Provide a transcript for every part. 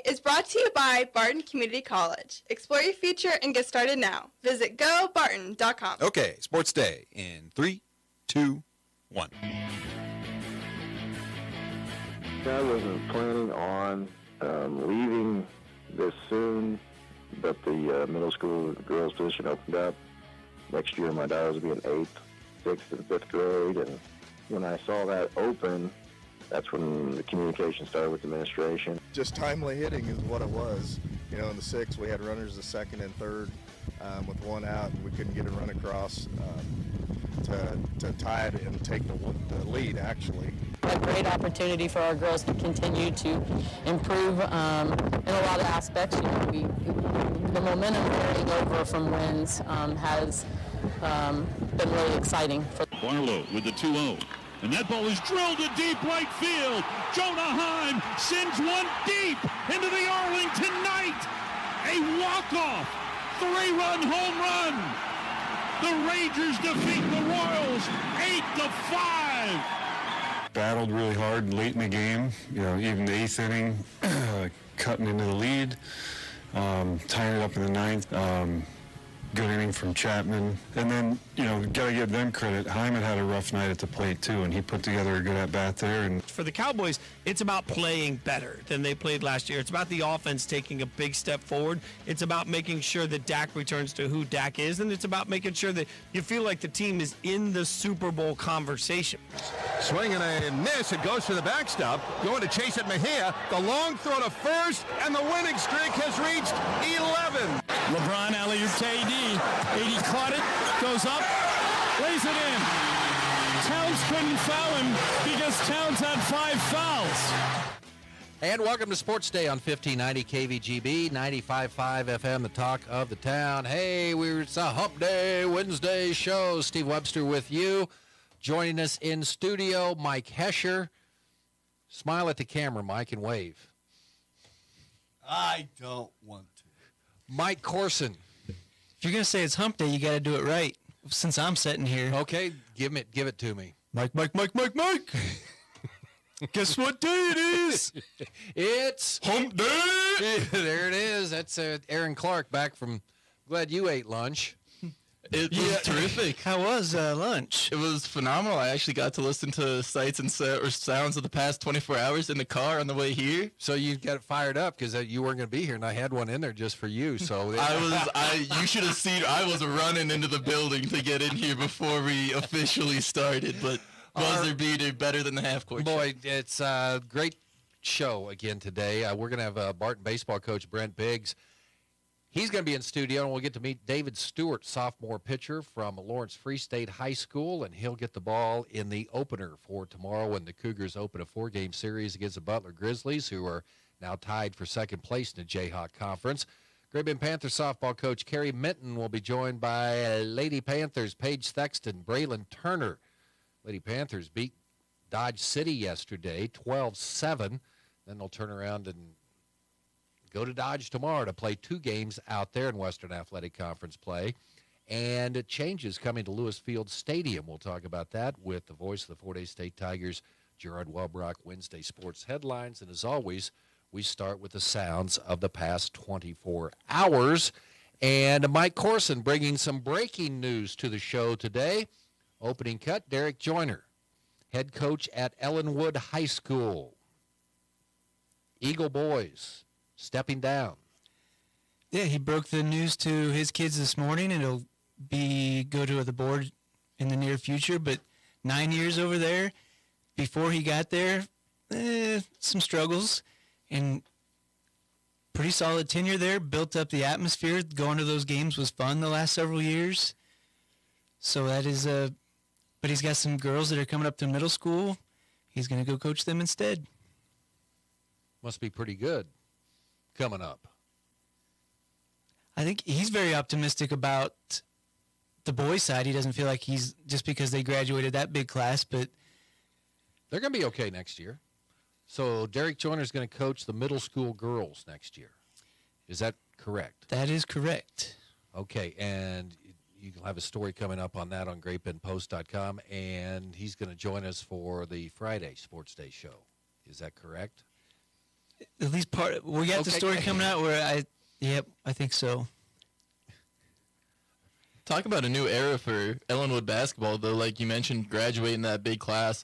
is brought to you by Barton Community College. Explore your future and get started now. Visit gobarton.com. Okay, Sports Day in 3, 2, 1. I wasn't planning on leaving this soon, but the middle school girls position opened up. Next year my daughters will be in 8th, 6th, and 5th grade, and when I saw that open, that's when the communication started with the administration. Just timely hitting is what it was. You know, in the 6th, we had runners the 2nd and 3rd with one out, and we couldn't get a run across to tie it and take the lead, actually. A great opportunity for our girls to continue to improve in a lot of aspects. You know, the momentum carrying over from wins has been really exciting. Barlow with the 2-0. And that ball is drilled to deep right field. Jonah Heim sends one deep into the Arlington Night. A walk-off, 3-run home run. The Rangers defeat the Royals 8-5. Battled really hard late in the game. You know, even the 8th inning, cutting into the lead, tying it up in the 9th. Good inning from Chapman. And then, you know, got to give them credit. Hyman had a rough night at the plate, too, and he put together a good at-bat there. And for the Cowboys, it's about playing better than they played last year. It's about the offense taking a big step forward. It's about making sure that Dak returns to who Dak is, and it's about making sure that you feel like the team is in the Super Bowl conversation. Swing and a miss. It goes for the backstop. Going to chase it, Mejia. The long throw to first, and the winning streak has reached 11. LeBron alley-oop to AD. AD caught it, goes up, lays it in. Towns couldn't foul him because Towns had 5 fouls. And welcome to Sports Day on 1590 KVGB, 95.5 FM, the talk of the town. Hey, it's a Hump Day Wednesday show. Steve Webster with you. Joining us in studio, Mike Hesher. Smile at the camera, Mike, and wave. I don't want to. Mike Corson. If you're going to say it's Hump Day, you got to do it right, since I'm sitting here. Okay, give it to me. Mike. Guess what day it is? It's Hump Day. There it is. That's Aaron Clark back from Glad You Ate Lunch. It was terrific. How was lunch? It was phenomenal. I actually got to listen to sights and sounds of the past 24 hours in the car on the way here. So you got fired up because you weren't going to be here, and I had one in there just for you. So you should have seen. I was running into the building to get in here before we officially started, but buzzer beater better than the half court. Boy, it's a great show again today. We're going to have Barton baseball coach Brent Biggs. He's going to be in studio, and we'll get to meet David Stewart, sophomore pitcher from Lawrence Free State High School, and he'll get the ball in the opener for tomorrow when the Cougars open a 4-game series against the Butler Grizzlies, who are now tied for second place in the Jayhawk Conference. Great Bend Panthers softball coach Kerry Minton will be joined by Lady Panthers Paige Thexton, Braylon Turner. Lady Panthers beat Dodge City yesterday, 12-7. Then they'll turn around and go to Dodge tomorrow to play 2 games out there in Western Athletic Conference play. And changes coming to Lewis Field Stadium. We'll talk about that with the voice of the Fort Hays State Tigers, Gerard Welbrock. Wednesday sports headlines. And as always, we start with the sounds of the past 24 hours. And Mike Corson bringing some breaking news to the show today. Opening cut, Derek Joyner, head coach at Ellenwood High School. Eagle boys stepping down. Yeah, he broke the news to his kids this morning, and it'll go to the board in the near future. But 9 years over there, before he got there, some struggles, and pretty solid tenure there. Built up the atmosphere. Going to those games was fun the last several years. So that is but he's got some girls that are coming up to middle school. He's going to go coach them instead. Must be pretty good coming up. I think he's very optimistic about the boys' side. He doesn't feel like he's just because they graduated that big class, but they're going to be okay next year. So Derek Joyner is going to coach the middle school girls next year. Is that correct? That is correct. Okay, and you'll have a story coming up on that on GreatBendPost.com, and he's going to join us for the Friday Sports Day show. Is that correct? At least part. We got the Okay. story coming out where I think so. Talk about a new era for Ellenwood basketball, though. Like you mentioned, graduating that big class,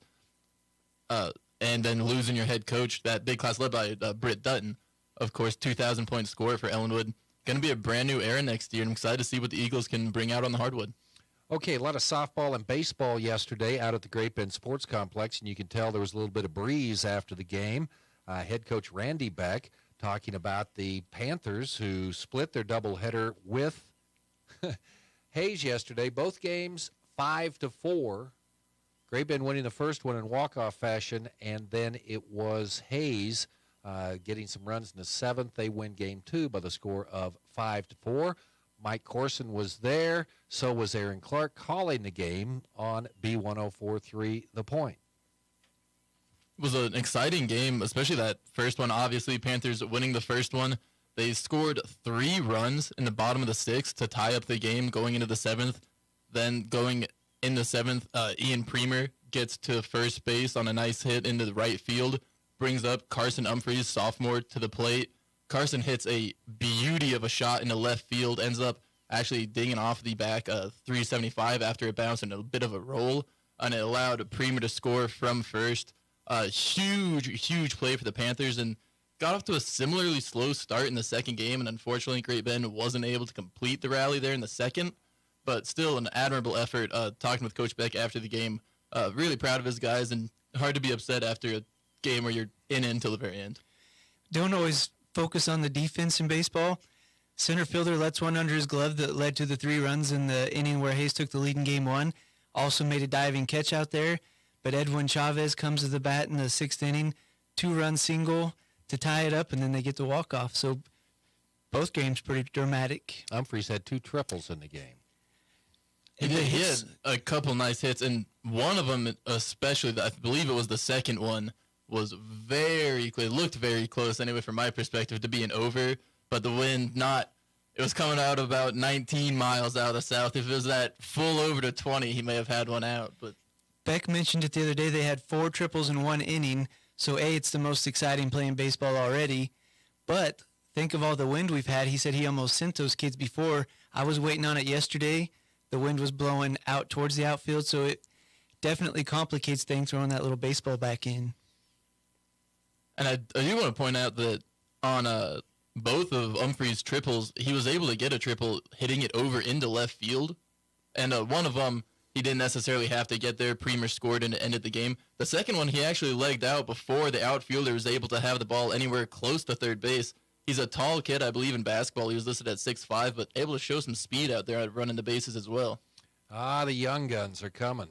and then losing your head coach. That big class led by Britt Dutton, of course, 2,000-point scorer for Ellenwood. Going to be a brand new era next year. I'm excited to see what the Eagles can bring out on the hardwood. Okay, a lot of softball and baseball yesterday out at the Great Bend Sports Complex, and you can tell there was a little bit of breeze after the game. Head coach Randy Beck talking about the Panthers who split their doubleheader with Hayes yesterday. Both games 5-4. Great Bend winning the first one in walk-off fashion, and then it was Hayes getting some runs in the seventh. They win game 2 by the score of 5-4. Mike Corson was there. So was Aaron Clark calling the game on B1043 The Point. It was an exciting game, especially that first one. Obviously, Panthers winning the first one. They scored 3 runs in the bottom of the 6th to tie up the game going into the 7th. Then going in the 7th, Ian Premer gets to first base on a nice hit into the right field, brings up Carson Humphreys, sophomore, to the plate. Carson hits a beauty of a shot into left field, ends up actually dinging off the back 375 after it bounced in a bit of a roll, and it allowed Premer to score from first. Huge play for the Panthers, and got off to a similarly slow start in the second game, and unfortunately Great Bend wasn't able to complete the rally there in the second, but still an admirable effort. Talking with Coach Beck after the game, really proud of his guys, and hard to be upset after a game where you're in it until the very end. Don't always focus on the defense in baseball. Center fielder lets one under his glove that led to the 3 runs in the inning where Hayes took the lead in game 1. Also made a diving catch out there, but Edwin Chavez comes to the bat in the 6th inning, 2-run single to tie it up, and then they get the walk-off. So both games pretty dramatic. Humphreys had 2 triples in the game. He had a couple nice hits, and one of them especially, I believe it was the second one, was very close. It looked very close anyway from my perspective to being over, but the wind it was coming out about 19 miles out of the south. If it was that full over to 20, he may have had one out. But Beck mentioned it the other day. They had 4 triples in 1 inning, so it's the most exciting play in baseball already. But think of all the wind we've had. He said he almost sent those kids before. I was waiting on it yesterday. The wind was blowing out towards the outfield, so it definitely complicates things throwing that little baseball back in. And I do want to point out that on both of Humphreys' triples, he was able to get a triple hitting it over into left field. And one of them, he didn't necessarily have to get there. Premer scored and it ended the game. The second one, he actually legged out before the outfielder was able to have the ball anywhere close to third base. He's a tall kid, I believe, in basketball. He was listed at 6'5", but able to show some speed out there at running the bases as well. The young guns are coming.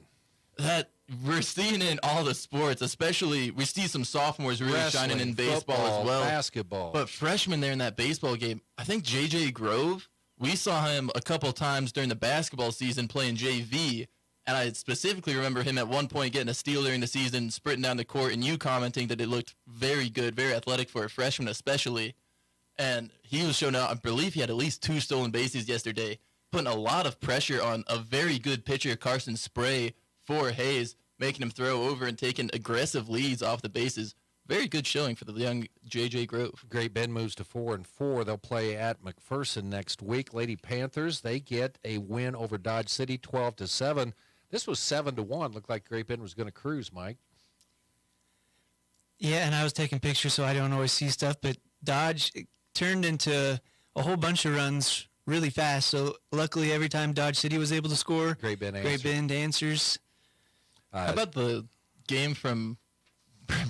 That we're seeing in all the sports, especially we see some sophomores really shining in baseball football, as well. Basketball. But freshmen there in that baseball game, I think J.J. Grove, we saw him a couple times during the basketball season playing JV, and I specifically remember him at one point getting a steal during the season, sprinting down the court, and you commenting that it looked very good, very athletic for a freshman especially. And he was showing out, I believe he had at least 2 stolen bases yesterday, putting a lot of pressure on a very good pitcher, Carson Spray, for Hayes, making him throw over and taking aggressive leads off the bases. Very good showing for the young J.J. Grove. Great Bend moves to 4-4. They'll play at McPherson next week. Lady Panthers, they get a win over Dodge City, 12-7. This was 7-1. Looked like Great Bend was going to cruise, Mike. Yeah, and I was taking pictures, so I don't always see stuff, but Dodge turned into a whole bunch of runs really fast. So luckily, every time Dodge City was able to score, Great Bend answers. How about the game from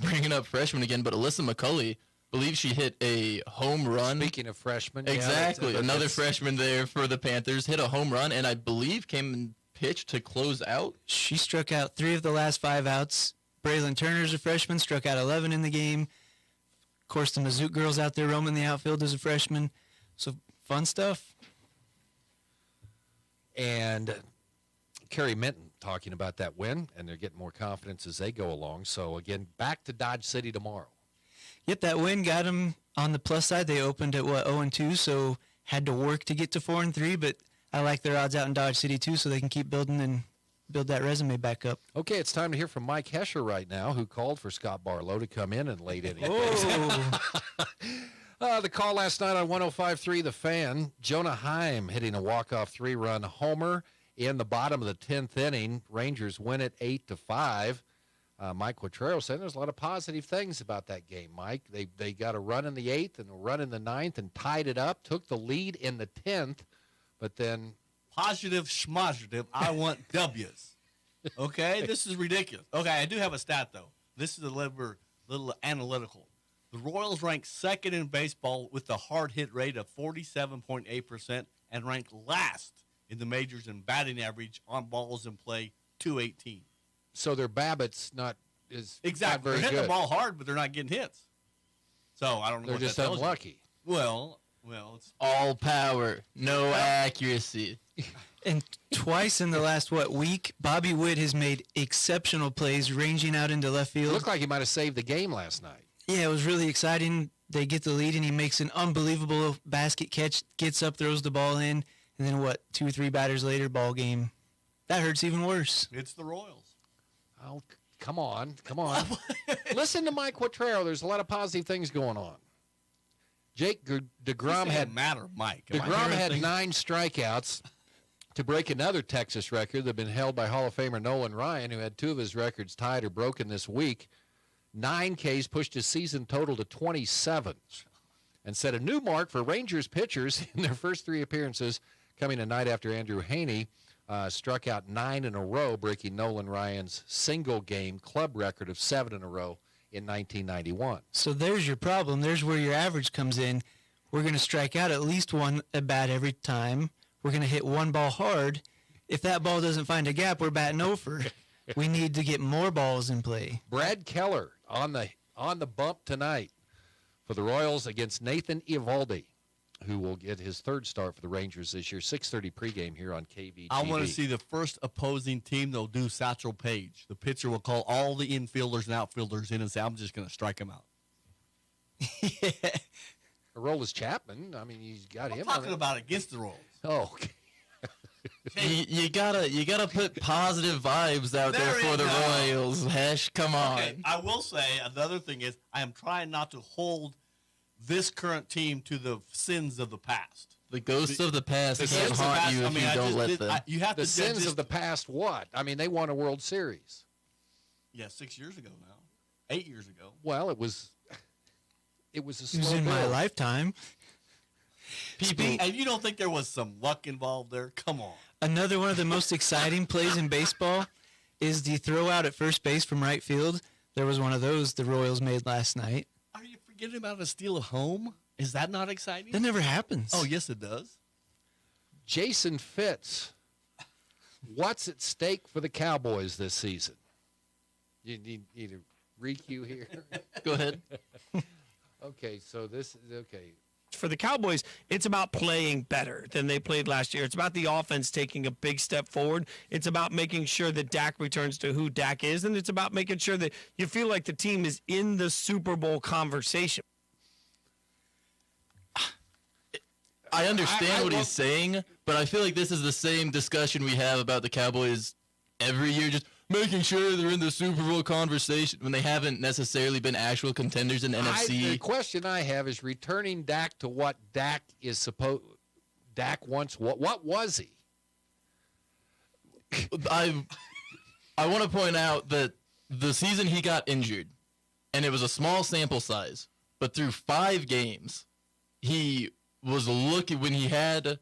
bringing up freshmen again, but Alyssa McCulley, believe she hit a home run. Speaking of freshmen. Exactly. Another freshman there for the Panthers hit a home run, and I believe came and pitched to close out. She struck out 3 of the last 5 outs. Braylon Turner's a freshman, struck out 11 in the game. Of course, the Mizzou girls out there roaming the outfield as a freshman. So fun stuff. And Kerry Minton talking about that win, and they're getting more confidence as they go along. So, again, back to Dodge City tomorrow. Yep, that win got them on the plus side. They opened at, 0-2, so had to work to get to 4-3, but I like their odds out in Dodge City, too, so they can keep building and build that resume back up. Okay, it's time to hear from Mike Hesher right now, who called for Scott Barlow to come in late innings. The call last night on 105.3 The Fan, Jonah Heim hitting a walk-off 3-run homer in the bottom of the 10th inning. Rangers win it 8-5. Mike Quatrero said there's a lot of positive things about that game, Mike. They got a run in the 8th and a run in the 9th and tied it up, took the lead in the 10th, but then... Positive schmozitive, I want W's. Okay? This is ridiculous. Okay, I do have a stat, though. This is a little analytical. The Royals rank second in baseball with a hard hit rate of 47.8% and rank last in the majors in batting average on balls in play, 218. So their BABIP's not very They're hitting good. the ball hard, but they're not getting hits. So I don't know. They're what just that tells you. unlucky. Well, it's all power, no accuracy. And twice in the last, week, Bobby Witt has made exceptional plays ranging out into left field. Looked like he might have saved the game last night. Yeah, it was really exciting. They get the lead, and he makes an unbelievable basket catch, gets up, throws the ball in, and then 2 or 3 batters later, ball game. That hurts even worse. It's the Royals. Oh, come on. Listen to Mike Quatrero. There's a lot of positive things going on. Jake DeGrom had Mike. DeGrom had 9 strikeouts to break another Texas record that had been held by Hall of Famer Nolan Ryan, who had 2 of his records tied or broken this week. 9 Ks pushed his season total to 27 and set a new mark for Rangers pitchers in their first 3 appearances, coming a night after Andrew Haney struck out 9 in a row, breaking Nolan Ryan's single-game club record of 7 in a row in 1991. So there's your problem. There's where your average comes in. We're going to strike out at least 1 at bat every time. We're going to hit 1 ball hard. If that ball doesn't find a gap, we're batting over. We need to get more balls in play. Brad Keller on the bump tonight for the Royals against Nathan Eovaldi, who will get his 3rd start for the Rangers this year. 6:30 pregame here on KVTV. I want to see the first opposing team. They'll do Satchel Paige. The pitcher will call all the infielders and outfielders in and say, I'm just going to strike them out. Aroldis Chapman, I mean, he's got him. I'm talking about against the Royals. Oh, okay. You gotta put positive vibes out there for the Royals. Hesh, come on. Okay, I will say another thing is I am trying not to hold this current team to the sins of the past. The ghosts of the past can't haunt you if you don't let them. You have the to sins of the past. What? I mean, they won a World Series. Yeah, 6 years ago now, 8 years ago. Well, it was a slow It was in my build. lifetime. And you don't think there was some luck involved there? Come on. Another one of the most exciting plays in baseball is the throw out at first base from right field. There was one of those the Royals made last night. Are you forgetting about a steal at home? Is that not exciting? That never happens. Oh, yes, it does. Jason Fitz, what's at stake for the Cowboys this season? You need a re-cue here? Go ahead. Okay, so this is okay. For the Cowboys, it's about playing better than they played last year. It's about the offense taking a big step forward. It's about making sure that Dak returns to who Dak is, and it's about making sure that you feel like the team is in the Super Bowl conversation. I understand what he's saying, but I feel like this is the same discussion we have about the Cowboys every year, just making sure they're in the Super Bowl conversation when they haven't necessarily been actual contenders in NFC. The question I have is returning Dak to what Dak is supposed. Dak wants what? What was he? I want to point out that the season he got injured, and it was a small sample size, but through 5 games, he was looking when he had.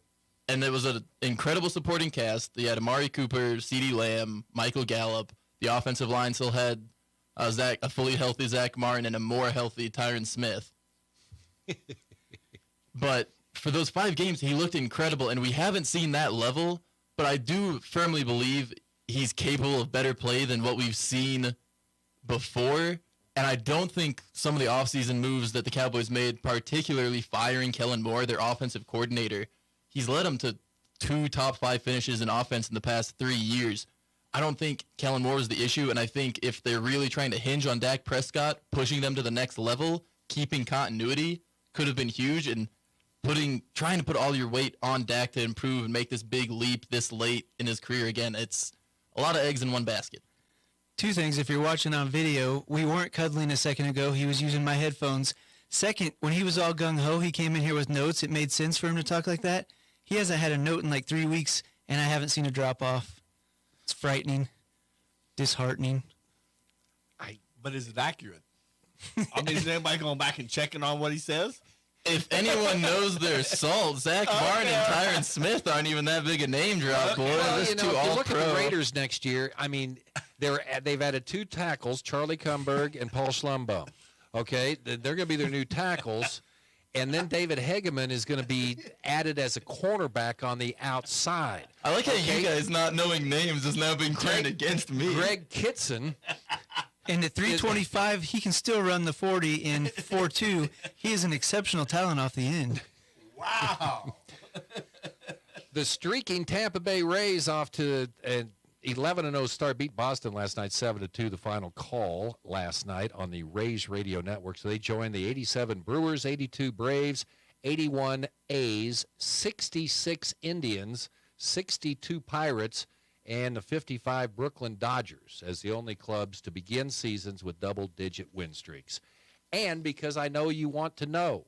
And it was an incredible supporting cast. They had Amari Cooper, CeeDee Lamb, Michael Gallup. The offensive line still had a fully healthy Zach Martin and a more healthy Tyron Smith. But for those 5 games, he looked incredible, and we haven't seen that level. But I do firmly believe he's capable of better play than what we've seen before. And I don't think some of the offseason moves that the Cowboys made, particularly firing Kellen Moore, their offensive coordinator, he's led them to 2 top 5 finishes in offense in the past 3 years. I don't think Kellen Moore is the issue, and I think if they're really trying to hinge on Dak Prescott, pushing them to the next level, keeping continuity could have been huge, and trying to put all your weight on Dak to improve and make this big leap this late in his career again, it's a lot of eggs in one basket. Two things. If you're watching on video, we weren't cuddling a second ago. He was using my headphones. Second, when he was all gung-ho, he came in here with notes. It made sense for him to talk like that. He hasn't had a note in like 3 weeks, and I haven't seen a drop-off. It's frightening, disheartening. But is it accurate? I mean, is anybody going back and checking on what he says? If anyone knows their salt, Zach Martin and Tyron Smith aren't even that big a name drop, boy. Well, This you know, two if you all look pro. at the Raiders next year, I mean, they've added 2 tackles, Charlie Kumberg and Paul Schlumbaum. Okay, they're going to be their new tackles. And then David Hegeman is going to be added as a cornerback on the outside. I like how you guys not knowing names is now being turned against me. Greg Kitson. And at 325, he can still run the 40 in 4.2. He is an exceptional talent off the end. Wow. The streaking Tampa Bay Rays off to an 11-0 start, beat Boston last night 7-2, the final call last night on the Rays radio network. So they joined the 87 Brewers, 82 Braves, 81 A's, 66 Indians, 62 Pirates, and the 55 Brooklyn Dodgers as the only clubs to begin seasons with double-digit win streaks. And because I know you want to know,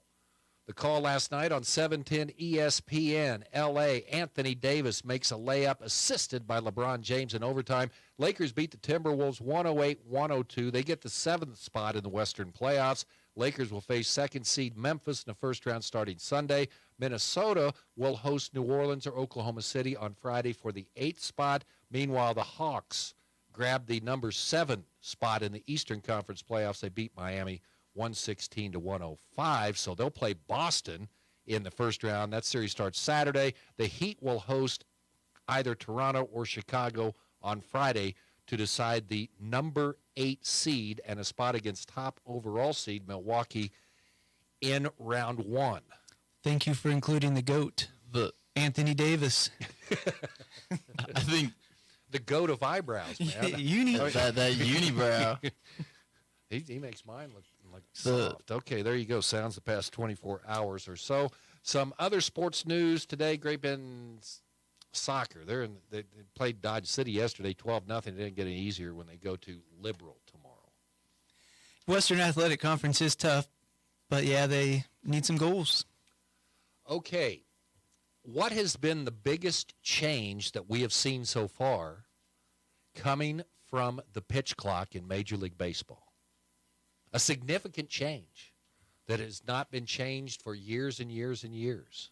the call last night on 710 ESPN, L.A., Anthony Davis makes a layup assisted by LeBron James in overtime. Lakers beat the Timberwolves 108-102. They get the 7th spot in the Western playoffs. Lakers will face second seed Memphis in the first round starting Sunday. Minnesota will host New Orleans or Oklahoma City on Friday for the 8th spot. Meanwhile, the Hawks grabbed the number 7 spot in the Eastern Conference playoffs. They beat Miami 116-105, so they'll play Boston in the first round. That series starts Saturday. The Heat will host either Toronto or Chicago on Friday to decide the number 8 seed and a spot against top overall seed Milwaukee in round 1. Thank you for including the GOAT, Anthony Davis. I think the GOAT of eyebrows, man. that unibrow. He makes mine look like soft. Okay, there you go. Sounds the past 24 hours or so. Some other sports news today. Great Bend's soccer. They played Dodge City yesterday, 12-0. It didn't get any easier when they go to Liberal tomorrow. Western Athletic Conference is tough, but yeah, they need some goals. Okay, what has been the biggest change that we have seen so far coming from the pitch clock in Major League Baseball? A significant change that has not been changed for years and years and years.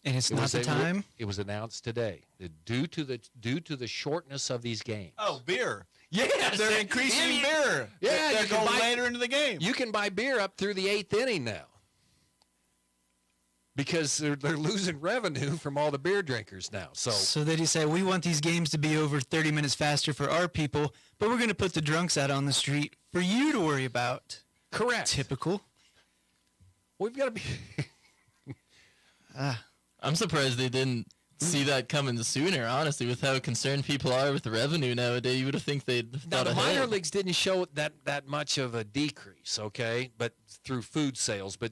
And it's not the time? It was announced today that due to the shortness of these games. Oh, beer. Yes, they're increasing beer. Yeah, they're you can going buy later into the game. You can buy beer up through the 8th inning now because they're losing revenue from all the beer drinkers now. So they decided we want these games to be over 30 minutes faster for our people, but we're going to put the drunks out on the street for you to worry about. Correct. Typical. We've got to be. I'm surprised they didn't see that coming sooner, honestly, with how concerned people are with the revenue nowadays. You would have think they'd Now, thought the ahead. minor leagues didn't show that much of a decrease, okay, but through food sales. But,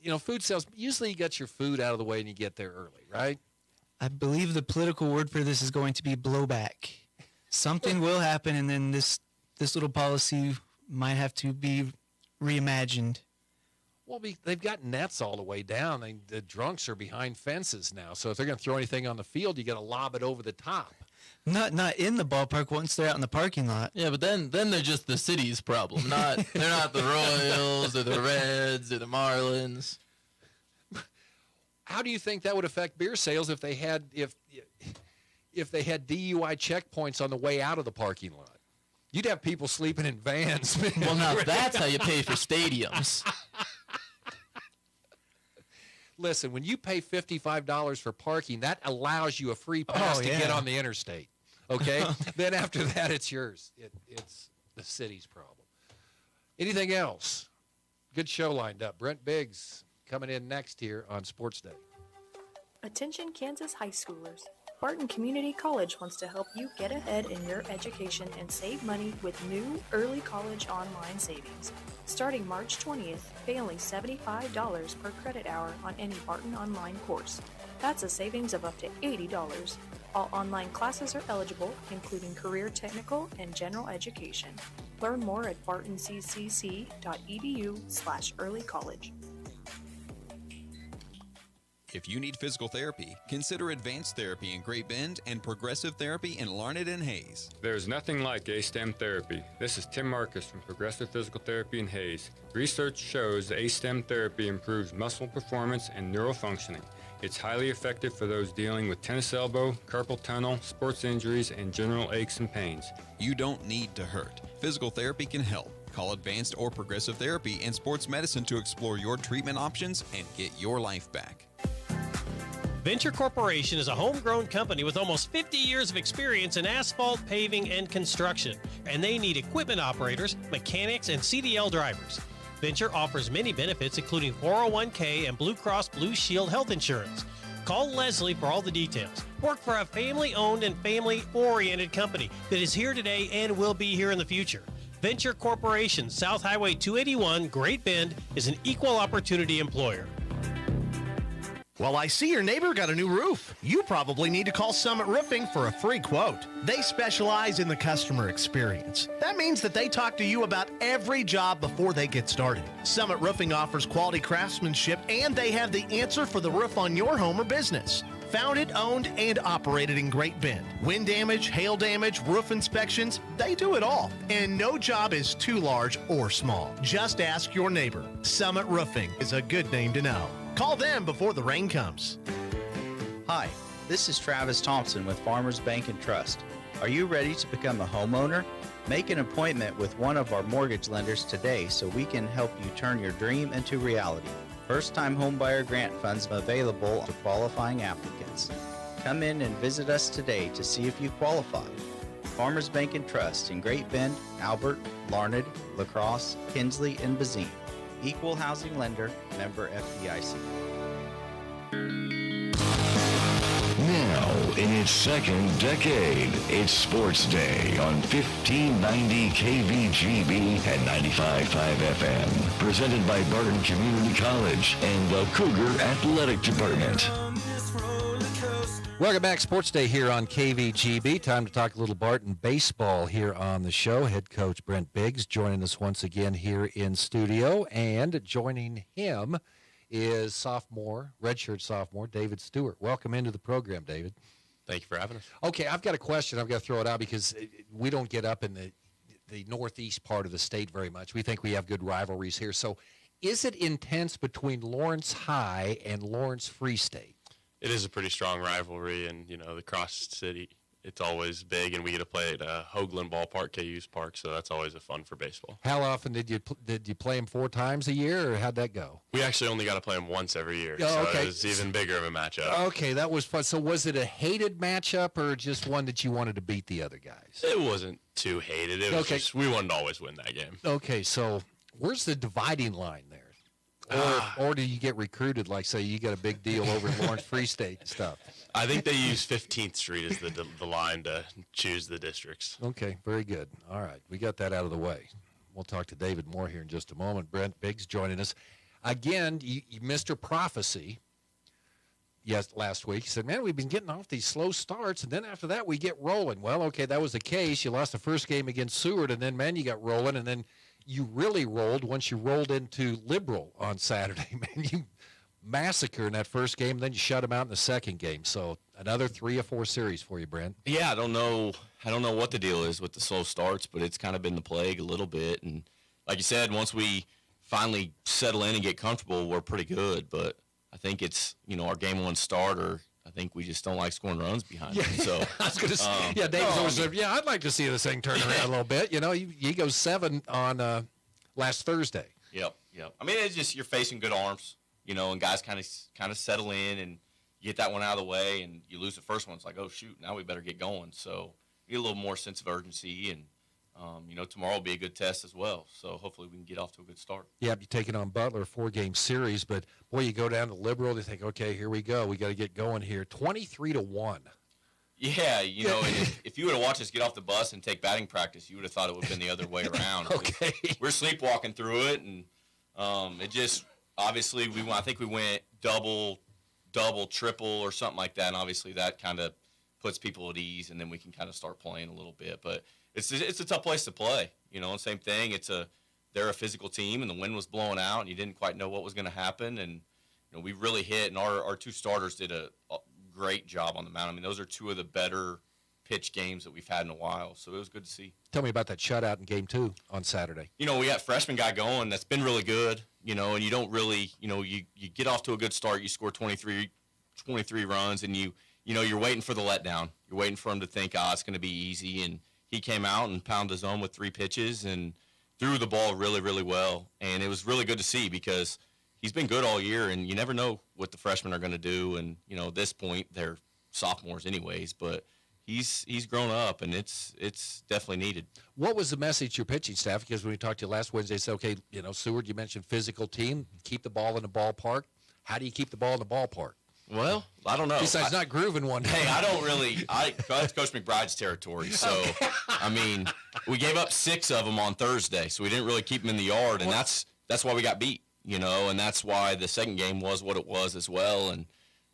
you know, food sales, usually you get your food out of the way and you get there early, right? I believe the political word for this is going to be blowback. Something will happen, and then this little policy might have to be reimagined. Well, they've got nets all the way down. The drunks are behind fences now. So if they're going to throw anything on the field, you got to lob it over the top. Not in the ballpark once they're out in the parking lot. Yeah, but then they're just the city's problem. They're not the Royals or the Reds or the Marlins. How do you think that would affect beer sales if they had DUI checkpoints on the way out of the parking lot? You'd have people sleeping in vans. Well, now that's how you pay for stadiums. Listen, when you pay $55 for parking, that allows you a free pass to get on the interstate. Okay? Then after that, it's yours. It's the city's problem. Anything else? Good show lined up. Brent Biggs coming in next here on Sports Day. Attention Kansas high schoolers. Barton Community College wants to help you get ahead in your education and save money with new early college online savings. Starting March 20th, pay only $75 per credit hour on any Barton online course. That's a savings of up to $80. All online classes are eligible, including career technical and general education. Learn more at bartoncccc.edu/earlycollege. If you need physical therapy, consider Advanced Therapy in Great Bend and Progressive Therapy in Larned and Hayes. There's nothing like A-STEM therapy. This is Tim Marcus from Progressive Physical Therapy in Hayes. Research shows that A-STEM therapy improves muscle performance and neural functioning. It's highly effective for those dealing with tennis elbow, carpal tunnel, sports injuries, and general aches and pains. You don't need to hurt. Physical therapy can help. Call Advanced or Progressive Therapy and Sports Medicine to explore your treatment options and get your life back. Venture Corporation is a homegrown company with almost 50 years of experience in asphalt, paving, and construction, and they need equipment operators, mechanics, and CDL drivers. Venture offers many benefits, including 401k and Blue Cross Blue Shield health insurance. Call Leslie for all the details. Work for a family-owned and family-oriented company that is here today and will be here in the future. Venture Corporation, South Highway 281, Great Bend, is an equal opportunity employer. Well, I see your neighbor got a new roof. You probably need to call Summit Roofing for a free quote. They specialize in the customer experience. That means that they talk to you about every job before they get started. Summit Roofing offers quality craftsmanship, and they have the answer for the roof on your home or business. Founded, owned, and operated in Great Bend. Wind damage, hail damage, roof inspections, they do it all. And no job is too large or small. Just ask your neighbor. Summit Roofing is a good name to know. Call them before the rain comes. Hi, this is Travis Thompson with Farmers Bank and Trust. Are you ready to become a homeowner? Make an appointment with one of our mortgage lenders today so we can help you turn your dream into reality. First-time homebuyer grant funds available to qualifying applicants. Come in and visit us today to see if you qualify. Farmers Bank and Trust in Great Bend, Albert, Larned, La Crosse, Kinsley, and Bazine. Equal housing lender, member FDIC. Now, in its second decade, it's Sports Day on 1590 KVGB and 95.5 FM. Presented by Barton Community College and the Cougar Athletic Department. Welcome back, Sports Day here on KVGB. Time to talk a little Barton baseball here on the show. Head coach Brent Biggs joining us once again here in studio, and joining him is redshirt sophomore, David Stewart. Welcome into the program, David. Thank you for having us. Okay, I've got a question. I've got to throw it out because we don't get up in the northeast part of the state very much. We think we have good rivalries here. So is it intense between Lawrence High and Lawrence Free State? It is a pretty strong rivalry, and, the cross-city, it's always big, and we get to play at Hoagland Ballpark, KU's park, so that's always a fun for baseball. How often did you play them 4 times a year, or how'd that go? We actually only got to play them once every year, Oh, so okay. it was even bigger of a matchup. Okay, that was fun. So was it a hated matchup, or just one that you wanted to beat the other guys? It wasn't too hated. It was just, we wanted to always win that game. Okay, so where's the dividing line there? Or do you get recruited, like, say, you got a big deal over in Lawrence Free State and stuff? I think they use 15th Street as the line to choose the districts. Okay, very good. All right, we got that out of the way. We'll talk to David Moore here in just a moment. Brent Biggs joining us. Again, Mr. Prophecy, last week, he said, man, we've been getting off these slow starts, and then after that we get rolling. Well, okay, that was the case. You lost the first game against Seward, and then, man, you got rolling, and then you really rolled once you rolled into Liberal on Saturday. Man, you massacred in that first game, then you shut them out in the second game. So another 3 or 4 series for you, Brent. Yeah, I don't know what the deal is with the slow starts, but it's kind of been the plague a little bit. And like you said, once we finally settle in and get comfortable, we're pretty good. But I think it's, our game 1 starter. I think we just don't like scoring runs behind him. So I was going to say, Dave's always said, I'd like to see this thing turn around a little bit. He goes 7 on last Thursday. Yep. I mean, it's just you're facing good arms, and guys kind of settle in, and you get that one out of the way, and you lose the first one. It's like, oh shoot, now we better get going. So you get a little more sense of urgency, and tomorrow will be a good test as well. So hopefully we can get off to a good start. Yeah, you're taking on Butler, 4-game series, but boy, you go down to Liberal, they think, okay, here we go. We got to get going here. 23-1. Yeah, and if you would have watched us get off the bus and take batting practice, you would have thought it would have been the other way around. Okay. We're sleepwalking through it, and it just obviously I think we went double, triple, or something like that, and obviously that kind of puts people at ease, and then we can kind of start playing a little bit. But it's a tough place to play, you know. And same thing, they're a physical team, and the wind was blowing out, and you didn't quite know what was going to happen. And you know, we really hit, and our two starters did a great job on the mound. I mean, those are two of the better pitch games that we've had in a while, so it was good to see. Tell me about that shutout in Game 2 on Saturday. You know, we got a freshman guy going that's been really good, you know, and you don't really, you know, you get off to a good start, you score 23 runs, and you're waiting for the letdown. You're waiting for him to think, it's going to be easy, and he came out and pounded his own with 3 pitches and threw the ball really, really well, and it was really good to see because he's been good all year, and you never know what the freshmen are going to do, and, you know, at this point, they're sophomores anyways, but he's grown up, and it's definitely needed. What was the message to your pitching staff? Because when we talked to you last Wednesday, they said, okay, you know, Seward, you mentioned physical team, keep the ball in the ballpark. How do you keep the ball in the ballpark? Well, I don't know. Besides not grooving one day. Hey, I don't really. That's Coach McBride's territory. So, okay. I mean, we gave up 6 of them on Thursday, so we didn't really keep them in the yard, and that's why we got beat, you know, and that's why the second game was what it was as well. And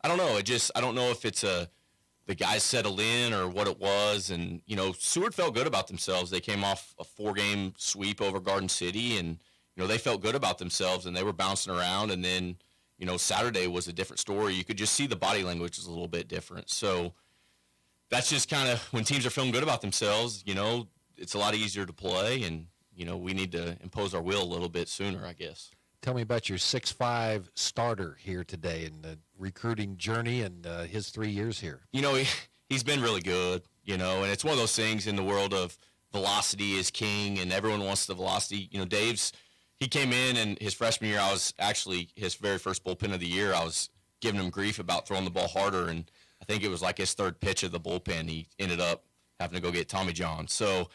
I don't know. I don't know if it's the guys settled in or what it was. And, you know, Seward felt good about themselves. They came off a 4-game sweep over Garden City, and, you know, they felt good about themselves, and they were bouncing around. And then, you know, Saturday was a different story. You could just see the body language is a little bit different. So that's just kind of when teams are feeling good about themselves, you know, it's a lot easier to play. And, you know, we need to impose our will a little bit sooner, I guess. Tell me about your 6'5" starter here today and the recruiting journey and his 3 years here. You know, he's been really good, you know, and it's one of those things in the world of velocity is king and everyone wants the velocity. You know, he came in and his freshman year, I was actually his very first bullpen of the year. I was giving him grief about throwing the ball harder, and I think it was like his 3rd pitch of the bullpen. He ended up having to go get Tommy John. So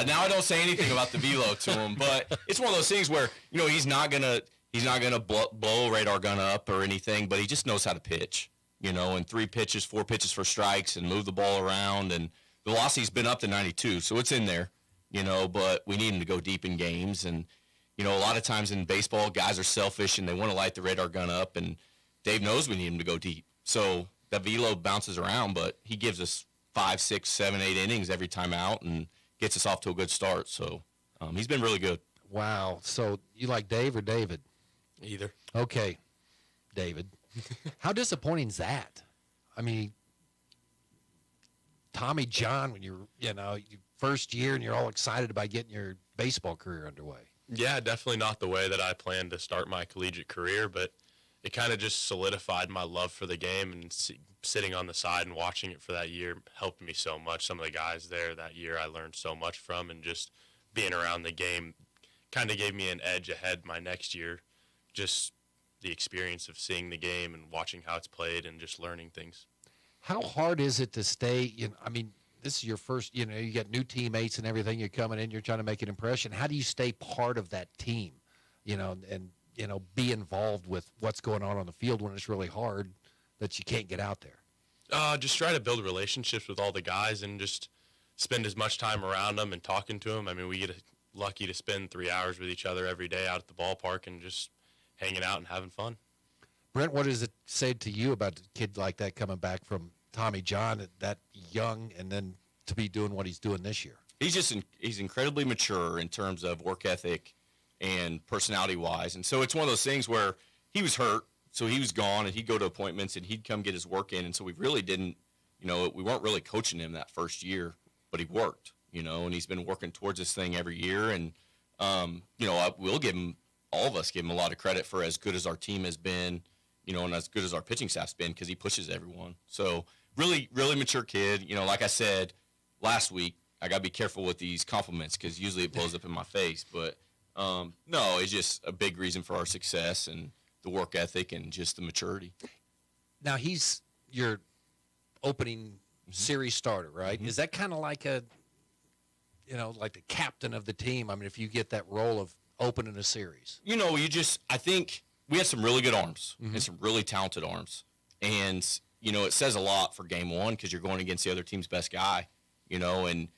now I don't say anything about the velo to him, but it's one of those things where, you know, he's not gonna blow a radar gun up or anything, but he just knows how to pitch, you know, and 3 pitches, 4 pitches for strikes and move the ball around, and the velocity's been up to 92, so it's in there, you know, but we need him to go deep in games. And, you know, a lot of times in baseball, guys are selfish and they want to light the radar gun up, and Dave knows we need him to go deep. So that velo bounces around, but he gives us 5, 6, 7, 8 innings every time out and gets us off to a good start. So he's been really good. Wow. So you like Dave or David? Either. Okay, David. How disappointing is that? I mean, Tommy John, when you're, you know, your first year and you're all excited about getting your baseball career underway. Yeah, definitely not the way that I planned to start my collegiate career, but it kind of just solidified my love for the game, and sitting on the side and watching it for that year helped me so much. Some of the guys there that year I learned so much from, and just being around the game kind of gave me an edge ahead my next year. Just the experience of seeing the game and watching how it's played and just learning things. How hard is it to stay, I mean, this is your first, you know, you got new teammates and everything. You're coming in, you're trying to make an impression. How do you stay part of that team, you know, and, you know, be involved with what's going on the field when it's really hard that you can't get out there? Just try to build relationships with all the guys and just spend as much time around them and talking to them. I mean, we get lucky to spend 3 hours with each other every day out at the ballpark and just hanging out and having fun. Brent, what does it say to you about a kid like that coming back from Tommy John, that young, and then to be doing what he's doing this year? He's incredibly mature in terms of work ethic and personality-wise. And so it's one of those things where he was hurt, so he was gone, and he'd go to appointments, and he'd come get his work in. And so we really didn't, you know, we weren't really coaching him that first year, but he worked, you know, and he's been working towards this thing every year. And, you know, we'll give him, all of us give him a lot of credit for as good as our team has been, you know, and as good as our pitching staff's been, because he pushes everyone. So really, really mature kid. You know, like I said last week, I got to be careful with these compliments because usually it blows up in my face. But, no, it's just a big reason for our success and the work ethic and just the maturity. Now, he's your opening series starter, right? Mm-hmm. Is that kind of like a, you know, like the captain of the team? I mean, if you get that role of opening a series. You know, I think we had some really good arms and some really talented arms. And, you know, it says a lot for game one because you're going against the other team's best guy, you know, and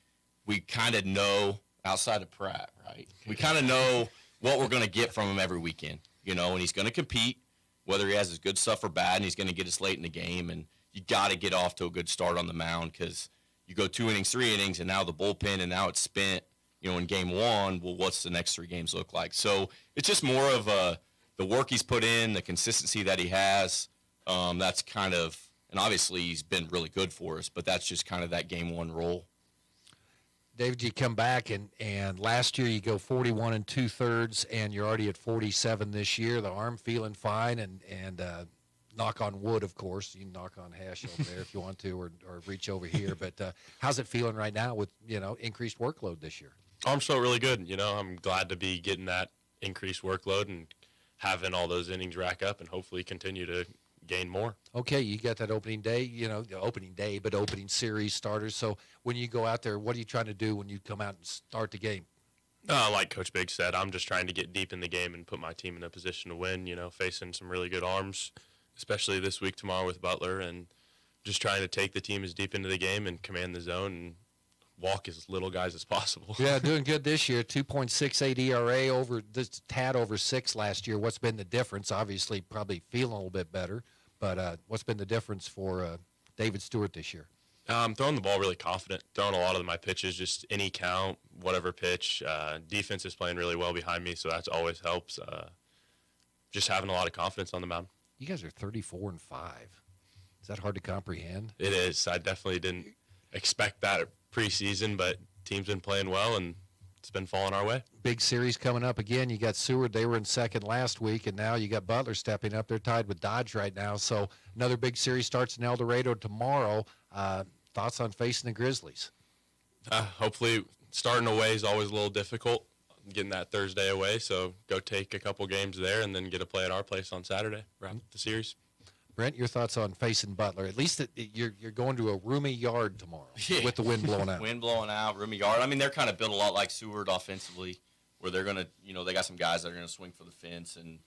we kind of know outside of Pratt, right? We kind of know what we're going to get from him every weekend, you know, and he's going to compete, whether he has his good stuff or bad, and he's going to get us late in the game. And you got to get off to a good start on the mound because you go 2 innings, 3 innings, and now the bullpen, and now it's spent, in game 1. Well, what's the next 3 games look like? So it's just more of the work he's put in, the consistency that he has. That's kind of, and obviously he's been really good for us, but that's just kind of that game 1 role. David, you come back, and last year you go 41 2/3, and you're already at 47 this year. The arm feeling fine, and knock on wood, of course. You can knock on hash over there if you want to, or reach over here. But how's it feeling right now with, increased workload this year? I'm still really good. I'm glad to be getting that increased workload and having all those innings rack up and hopefully continue to gain more. Okay, you got that opening day, but opening series starters. So when you go out there, what are you trying to do when you come out and start the game? Like Coach Biggs said, I'm just trying to get deep in the game and put my team in a position to win, facing some really good arms, especially this week tomorrow with Butler, and just trying to take the team as deep into the game and command the zone and walk as little guys as possible. Yeah, doing good this year. 2.68 ERA, over this tad over 6 last year. What's been the difference? Obviously, probably feeling a little bit better, but what's been the difference for David Stewart this year? Throwing the ball really confident, throwing a lot of my pitches, just any count, whatever pitch. Defense is playing really well behind me, so that always helps. Just having a lot of confidence on the mound. You guys are 34-5. Is that hard to comprehend? It is. I definitely didn't expect that preseason, but team's been playing well, and it's been falling our way. Big series coming up again. You got Seward. They were in second last week, and now you got Butler stepping up. They're tied with Dodge right now. So another big series starts in El Dorado tomorrow. Thoughts on facing the Grizzlies? Hopefully starting away is always a little difficult, getting that Thursday away. So go take a couple games there and then get a play at our place on Saturday, wrap up the series. Brent, your thoughts on facing Butler? At least you're going to a roomy yard tomorrow with the wind blowing out. Wind blowing out, roomy yard. I mean, they're kind of built a lot like Seward offensively, where they're going to, they got some guys that are going to swing for the fence, and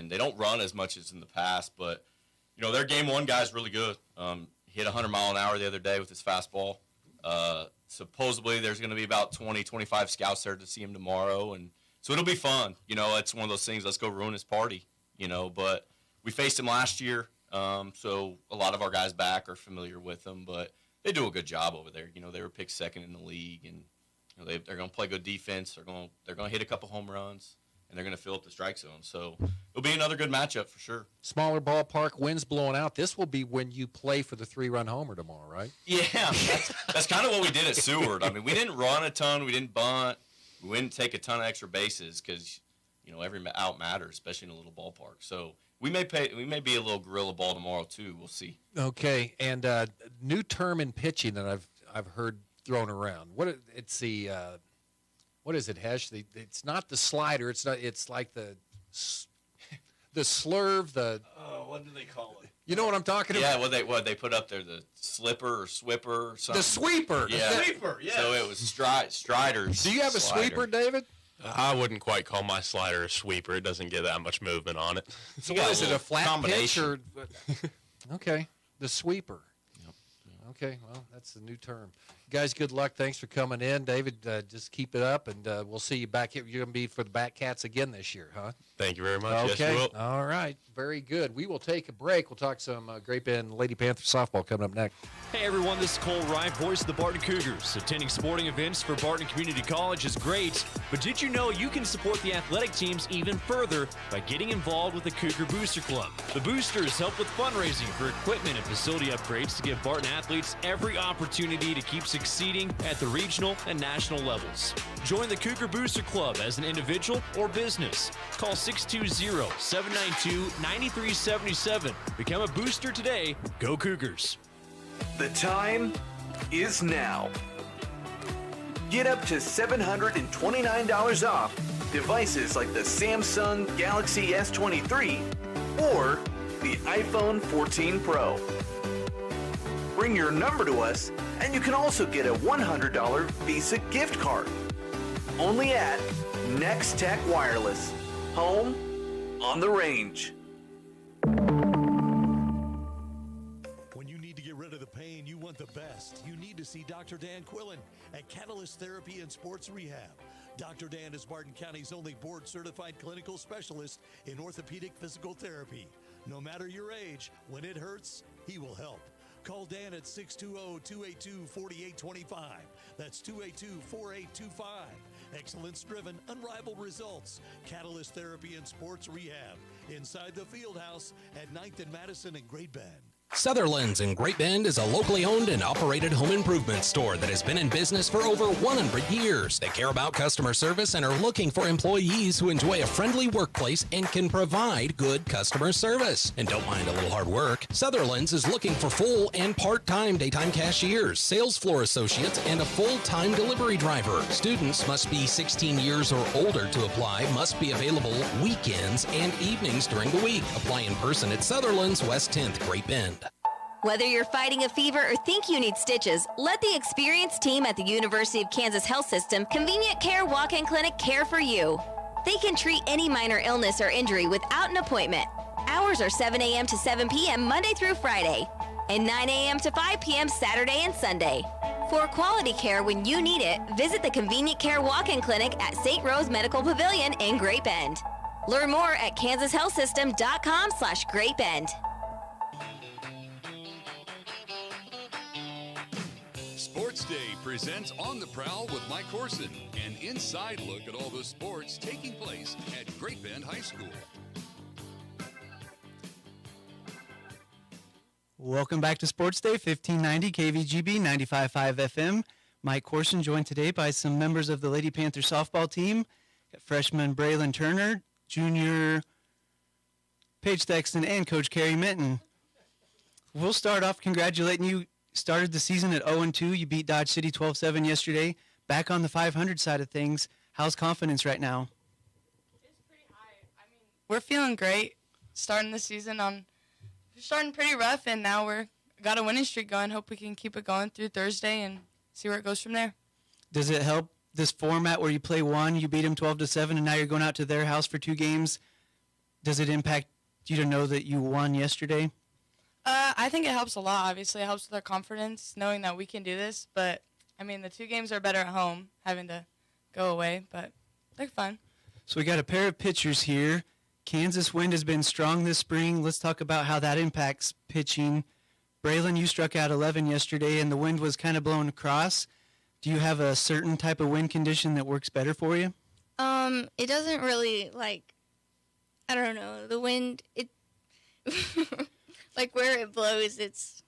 they don't run as much as in the past, but, their game 1 guy's really good. Hit 100 mile an hour the other day with his fastball. Supposedly there's going to be about 20, 25 scouts there to see him tomorrow, and so it'll be fun. It's one of those things, let's go ruin his party, but we faced him last year. So a lot of our guys back are familiar with them, but they do a good job over there. They were picked second in the league, and they're going to play good defense. They're going to hit a couple home runs, and they're going to fill up the strike zone. So it'll be another good matchup for sure. Smaller ballpark, winds blowing out. This will be when you play for the 3-run homer tomorrow, right? Yeah, that's kind of what we did at Seward. I mean, we didn't run a ton, we didn't bunt, we didn't take a ton of extra bases because every out matters, especially in a little ballpark. So. We may be a little gorilla ball tomorrow too. We'll see. Okay, and new term in pitching that I've heard thrown around. What is it, Hesh? It's not the slider. It's not. It's like the slurve. What do they call it? You know what I'm talking about? Yeah, what they put up there, the slipper or swipper or something. The sweeper. Yeah. The sweeper. Yeah. So it was Striders. Do you have a sweeper, David? I wouldn't quite call my slider a sweeper. It doesn't get that much movement on it. So what is it, a flat pitch or? Okay, the sweeper. Yep. Okay, well, that's the new term. Guys, good luck. Thanks for coming in. David, just keep it up, and we'll see you back here. You're going to be for the Batcats again this year, huh? Thank you very much. Okay. Yes, we will. All right. Very good. We will take a break. We'll talk some Great Bend Lady Panther softball coming up next. Hey, everyone. This is Cole Wright, voice of the Barton Cougars. Attending sporting events for Barton Community College is great, but did you know you can support the athletic teams even further by getting involved with the Cougar Booster Club? The Boosters help with fundraising for equipment and facility upgrades to give Barton athletes every opportunity to keep succeeding at the regional and national levels. Join the Cougar Booster Club as an individual or business. Call 620-792-9377. Become a booster today. Go Cougars. The time is now. Get up to $729 off devices like the Samsung Galaxy S23 or the iPhone 14 Pro. Bring your number to us, and you can also get a $100 Visa gift card. Only at Next Tech Wireless. Home on the range. When you need to get rid of the pain, you want the best. You need to see Dr. Dan Quillen at Catalyst Therapy and Sports Rehab. Dr. Dan is Barton County's only board-certified clinical specialist in orthopedic physical therapy. No matter your age, when it hurts, he will help. Call Dan at 620-282-4825. That's 282-4825. Excellence-driven, unrivaled results. Catalyst Therapy and Sports Rehab. Inside the Fieldhouse at 9th and Madison in Great Bend. Sutherland's in Great Bend is a locally owned and operated home improvement store that has been in business for over 100 years. They care about customer service and are looking for employees who enjoy a friendly workplace and can provide good customer service and don't mind a little hard work. Sutherland's is looking for full and part-time daytime cashiers, sales floor associates, and a full-time delivery driver. Students must be 16 years or older to apply, must be available weekends and evenings during the week. Apply in person at Sutherland's, West 10th, Great Bend. Whether you're fighting a fever or think you need stitches, let the experienced team at the University of Kansas Health System Convenient Care Walk-In Clinic care for you. They can treat any minor illness or injury without an appointment. Hours are 7 a.m. to 7 p.m. Monday through Friday, and 9 a.m. to 5 p.m. Saturday and Sunday. For quality care when you need it, visit the Convenient Care Walk-In Clinic at St. Rose Medical Pavilion in Great Bend. Learn more at kansashealthsystem.com/Great Bend. Sports Day presents On the Prowl with Mike Corson, an inside look at all the sports taking place at Great Bend High School. Welcome back to Sports Day, 1590 KVGB 95.5 FM. Mike Corson joined today by some members of the Lady Panther softball team. Got freshman Braylon Turner, junior Paige Thexton, and Coach Carrie Minton. We'll start off congratulating you. Started the season at 0-2. You beat Dodge City 12-7 yesterday. Back on the 500 side of things. How's confidence right now? It's pretty high. I mean, we're feeling great. Starting the season we're starting pretty rough, and now we're got a winning streak going. Hope we can keep it going through Thursday and see where it goes from there. Does it help this format where you play one, you beat them 12-7, and now you're going out to their house for 2 games? Does it impact you to know that you won yesterday? I think it helps a lot, obviously. It helps with our confidence, knowing that we can do this. But, I mean, the 2 games are better at home, having to go away. But they're fun. So we got a pair of pitchers here. Kansas wind has been strong this spring. Let's talk about how that impacts pitching. Braylon, you struck out 11 yesterday, and the wind was kind of blowing across. Do you have a certain type of wind condition that works better for you? It doesn't really, I don't know, the wind, it... where it blows, it's...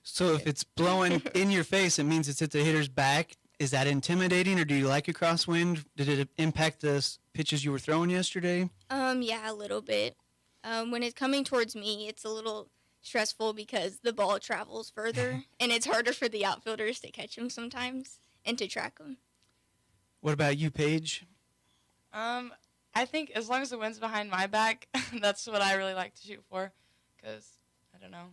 So if it's blowing in your face, it means it's at the hitter's back. Is that intimidating, or do you like a crosswind? Did it impact the pitches you were throwing yesterday? Yeah, a little bit. When it's coming towards me, it's a little stressful because the ball travels further, and it's harder for the outfielders to catch them sometimes and to track them. What about you, Paige? I think as long as the wind's behind my back, that's what I really like to shoot for. Because, I don't know,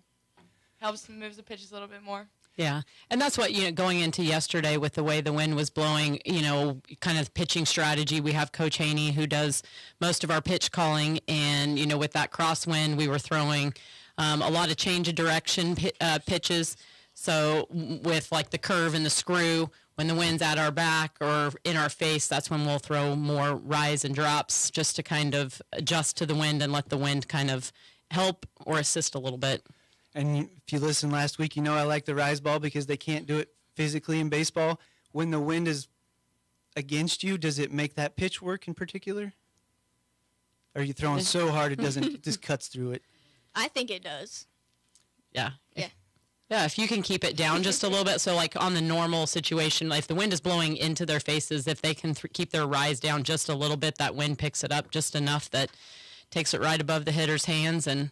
helps move the pitches a little bit more. Yeah, and that's what, going into yesterday with the way the wind was blowing, kind of pitching strategy. We have Coach Haney who does most of our pitch calling, and, with that crosswind, we were throwing a lot of change of direction pitches. So with, the curve and the screw, when the wind's at our back or in our face, that's when we'll throw more rise and drops just to kind of adjust to the wind and let the wind kind of help or assist a little bit. And if you listened last week, I like the rise ball because they can't do it physically in baseball. When the wind is against you, does it make that pitch work in particular? Or are you throwing so hard it just cuts through it? I think it does. Yeah. Yeah. Yeah, if you can keep it down just a little bit. So on the normal situation, if the wind is blowing into their faces, if they can keep their rise down just a little bit, that wind picks it up just enough that takes it right above the hitter's hands and,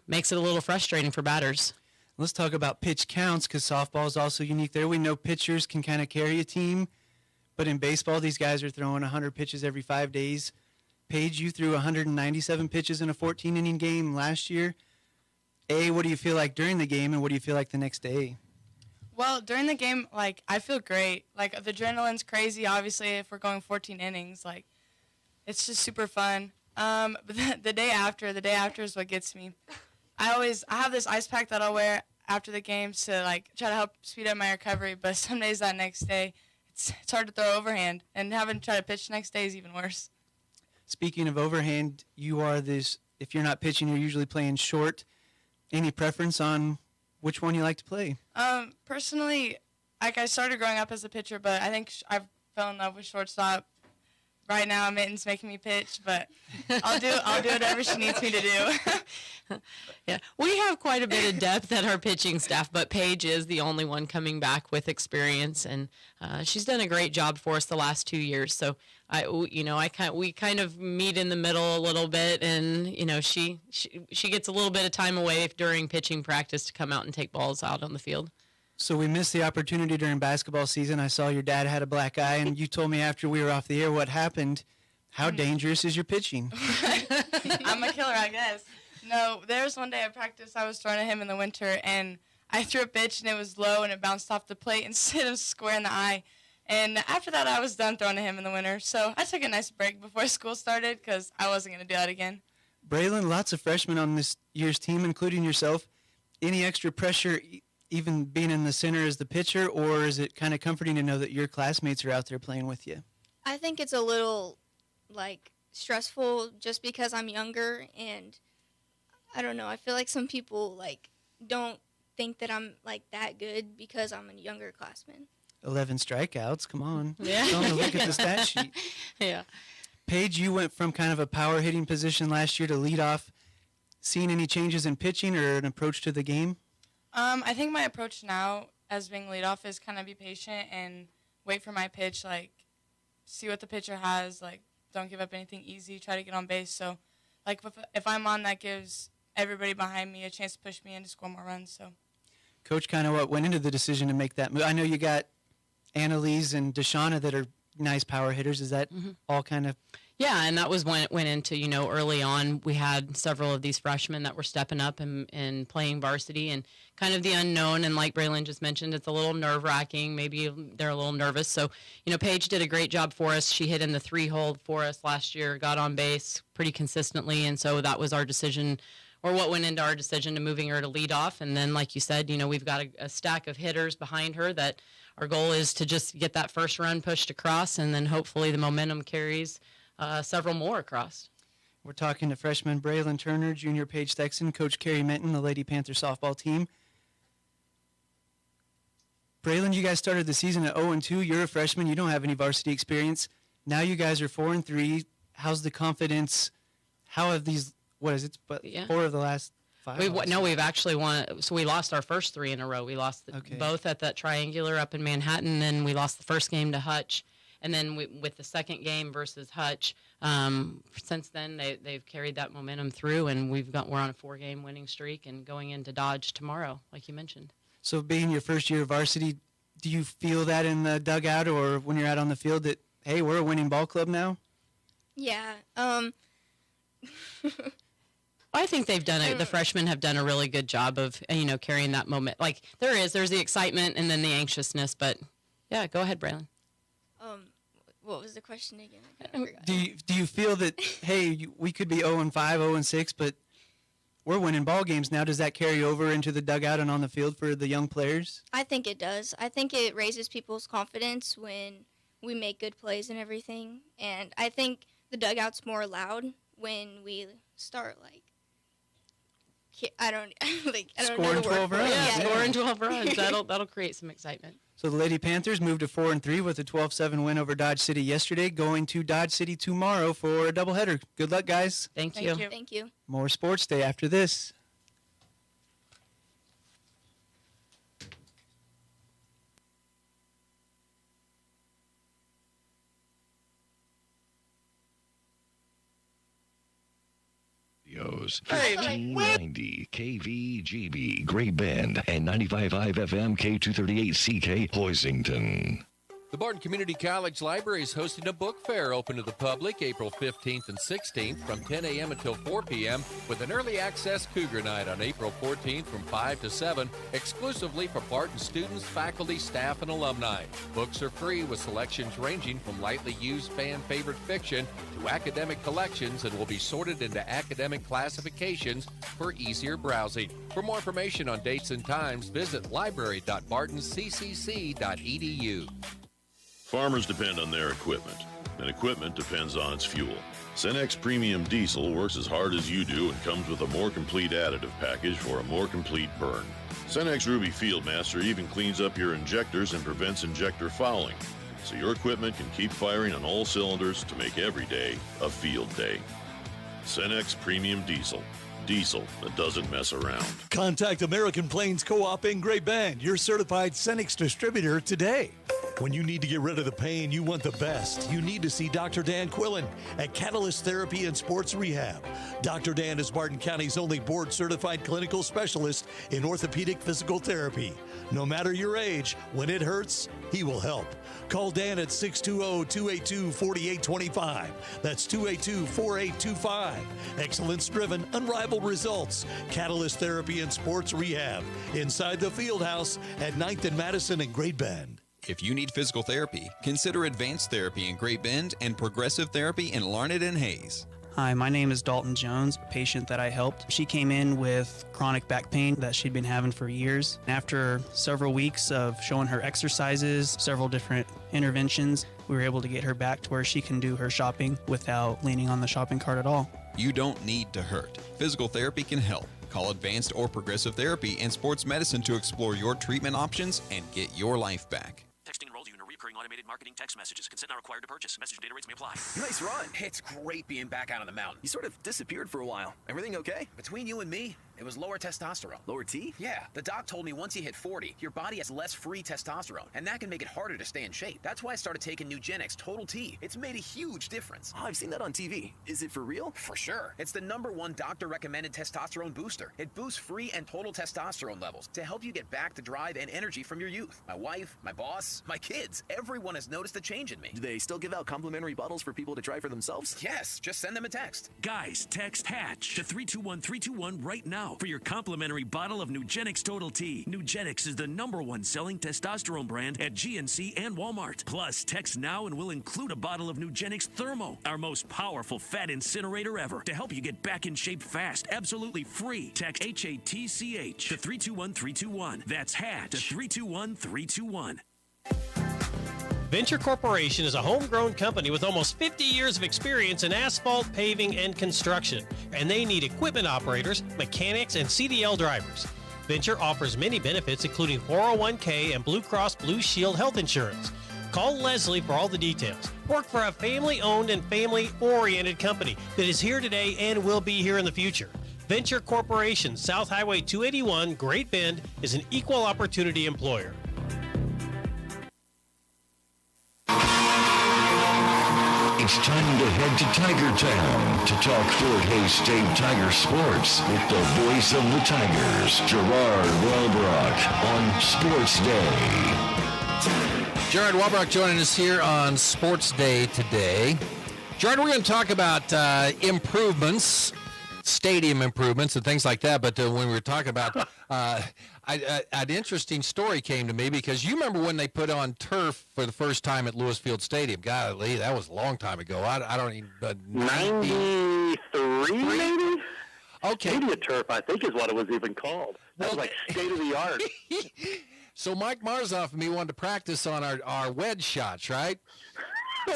makes it a little frustrating for batters. Let's talk about pitch counts because softball is also unique there. We know pitchers can kind of carry a team, but in baseball, these guys are throwing 100 pitches every 5 days. Paige, you threw 197 pitches in a 14-inning game last year. What do you feel like during the game, and what do you feel like the next day? Well, during the game, I feel great. The adrenaline's crazy, obviously, if we're going 14 innings. It's just super fun. But the day after is what gets me. I have this ice pack that I'll wear after the game to try to help speed up my recovery. But some days that next day, it's hard to throw overhand, and having to try to pitch the next day is even worse. Speaking of overhand, you are this. If you're not pitching, you're usually playing short. any preference on which one you like to play? Personally, like I started growing up as a pitcher, but I think I fell in love with shortstop. Right now, Mitten's making me pitch, but I'll do whatever she needs me to do. Yeah, we have quite a bit of depth at our pitching staff, but Paige is the only one coming back with experience, and she's done a great job for us the last 2 years. So we kind of meet in the middle a little bit, and she gets a little bit of time away during pitching practice to come out and take balls out on the field. So we missed the opportunity during basketball season. I saw your dad had a black eye, and you told me after we were off the air what happened. How dangerous is your pitching? I'm a killer, I guess. No, there was one day at practice I was throwing at him in the winter, and I threw a pitch, and it was low, and it bounced off the plate and hit him square in the eye. And after that, I was done throwing at him in the winter. So I took a nice break before school started because I wasn't going to do that again. Braylon, lots of freshmen on this year's team, including yourself. Any extra pressure even being in the center as the pitcher, or is it kind of comforting to know that your classmates are out there playing with you? I think it's a little, stressful just because I'm younger, and I don't know. I feel like some people, don't think that I'm, that good because I'm a younger classman. 11 strikeouts, come on. Yeah. Don't look at the stat sheet. Yeah. Paige, you went from kind of a power hitting position last year to lead off. Seen any changes in pitching or an approach to the game? I think my approach now as being leadoff is kind of be patient and wait for my pitch, see what the pitcher has, don't give up anything easy, try to get on base. So, if I'm on, that gives everybody behind me a chance to push me in to score more runs. So, Coach, kind of what went into the decision to make that move? I know you got Annalise and Deshauna that are nice power hitters. Is that all kind of... Yeah, and that was when it went into, early on, we had several of these freshmen that were stepping up and playing varsity, and kind of the unknown. And like Braylon just mentioned, it's a little nerve-wracking. Maybe they're a little nervous. So, Paige did a great job for us. She hit in the 3-hole for us last year, got on base pretty consistently, and so that was our decision, or what went into our decision to moving her to lead off. And then, like you said, we've got a stack of hitters behind her that our goal is to just get that first run pushed across, and then hopefully the momentum carries several more across. We're talking to freshman Braylon Turner, junior Paige Thexton, Coach Carrie Minton, the Lady Panther softball team. Braylon, you guys started the season at 0-2. You're a freshman. You don't have any varsity experience. Now you guys are 4-3. How's the confidence? How have these, what is it, 4 of the last 5? We've actually won. So we lost our first 3 in a row. We lost both at that triangular up in Manhattan, and we lost the first game to Hutch. And then with the second game versus Hutch, since then they've carried that momentum through, and we're on a 4-game winning streak and going into Dodge tomorrow, like you mentioned. So being your first year of varsity, do you feel that in the dugout or when you're out on the field that, hey, we're a winning ball club now? Yeah. I think they've done it. The freshmen have done a really good job of, carrying that moment. There's the excitement and then the anxiousness, but yeah, go ahead, Braylon. What was the question again? I forgot. Do you feel that, hey, we could be 0-5, 0-6, but we're winning ball games now? Does that carry over into the dugout and on the field for the young players? I think it does. I think it raises people's confidence when we make good plays and everything. And I think the dugout's more loud when we start scoring 12 runs. Yeah, scoring 12 runs. That'll create some excitement. So the Lady Panthers moved to 4-3 with a 12-7 win over Dodge City yesterday, going to Dodge City tomorrow for a doubleheader. Good luck, guys. Thank you. Thank you. More Sports Day after this. Studios, 1590 KVGB, Great Bend, and 95.5 FM K238CK, Hoisington. The Barton Community College Library is hosting a book fair open to the public April 15th and 16th from 10 a.m. until 4 p.m. with an early access Cougar Night on April 14th from 5 to 7, exclusively for Barton students, faculty, staff, and alumni. Books are free with selections ranging from lightly used fan-favorite fiction to academic collections and will be sorted into academic classifications for easier browsing. For more information on dates and times, visit library.bartonccc.edu. Farmers depend on their equipment. and equipment depends on its fuel. Cenex Premium Diesel works as hard as you do and comes with a more complete additive package for a more complete burn. Cenex Ruby Fieldmaster even cleans up your injectors and prevents injector fouling, so your equipment can keep firing on all cylinders to make every day a field day. Cenex Premium Diesel. Diesel that doesn't mess around. Contact American Plains Co-op in Great Bend, your certified Cenex distributor today. When you need to get rid of the pain, you want the best. You need to see Dr. Dan Quillen at Catalyst Therapy and Sports Rehab. Dr. Dan is Barton County's only board-certified clinical specialist in orthopedic physical therapy. No matter your age, when it hurts, he will help. Call Dan at 620-282-4825. That's 282-4825. Excellence-driven, unrivaled results. Catalyst Therapy and Sports Rehab. Inside the Fieldhouse at 9th and Madison in Great Bend. If you need physical therapy, consider Advanced Therapy in Great Bend and Progressive Therapy in Larned and Hayes. Hi, my name is Dalton Jones, a patient that I helped. She came in with chronic back pain that she'd been having for years. After several weeks of showing her exercises, several different interventions, we were able to get her back to where she can do her shopping without leaning on the shopping cart at all. You don't need to hurt. Physical therapy can help. Call Advanced or Progressive Therapy and Sports Medicine to explore your treatment options and get your life back. Texting enrolls you in a recurring automated marketing text messages. Consent not required to purchase. Message data rates may apply. Nice run. It's great being back out on the mountain. You sort of disappeared for a while. Everything okay? Between you and me, it was lower testosterone. Lower T? Yeah. The doc told me once you hit 40, your body has less free testosterone, and that can make it harder to stay in shape. That's why I started taking Nugenix Total T. It's made a huge difference. Oh, I've seen that on TV. Is it for real? For sure. It's the #1 doctor-recommended testosterone booster. It boosts free and total testosterone levels to help you get back the drive and energy from your youth. My wife, my boss, my kids, everyone has noticed the change in me. Do they still give out complimentary bottles for people to try for themselves? Yes. Just send them a text. Guys, text HATCH to 321-321 right now for your complimentary bottle of Nugenix Total T. Nugenix is the #1 selling testosterone brand at GNC and Walmart. Plus, text now and we'll include a bottle of Nugenix Thermo, our most powerful fat incinerator ever, to help you get back in shape fast, absolutely free. Text HATCH to 321-321. That's HATCH to 321-321. Venture Corporation is a homegrown company with almost 50 years of experience in asphalt, paving, and construction, and they need equipment operators, mechanics, and CDL drivers. Venture offers many benefits, including 401k and Blue Cross Blue Shield health insurance. Call Leslie for all the details. Work for a family-owned and family-oriented company that is here today and will be here in the future. Venture Corporation, South Highway 281, Great Bend, is an equal opportunity employer. It's time to head to Tiger Town to talk Fort Hays State Tiger sports with the voice of the Tigers, Gerard Wellbrock, on Sports Day. Gerard Wellbrock joining us here on Sports Day today. Gerard, we're going to talk about improvements, stadium improvements and things like that, but when we were talking about an interesting story came to me because you remember when they put on turf for the first time at Lewis Field Stadium. Golly, that was a long time ago. I don't even... 93, maybe? Okay. Media turf, I think, is what it was even called. That was like state-of-the-art. So Mike Marzoff and me wanted to practice on our wedge shots, right?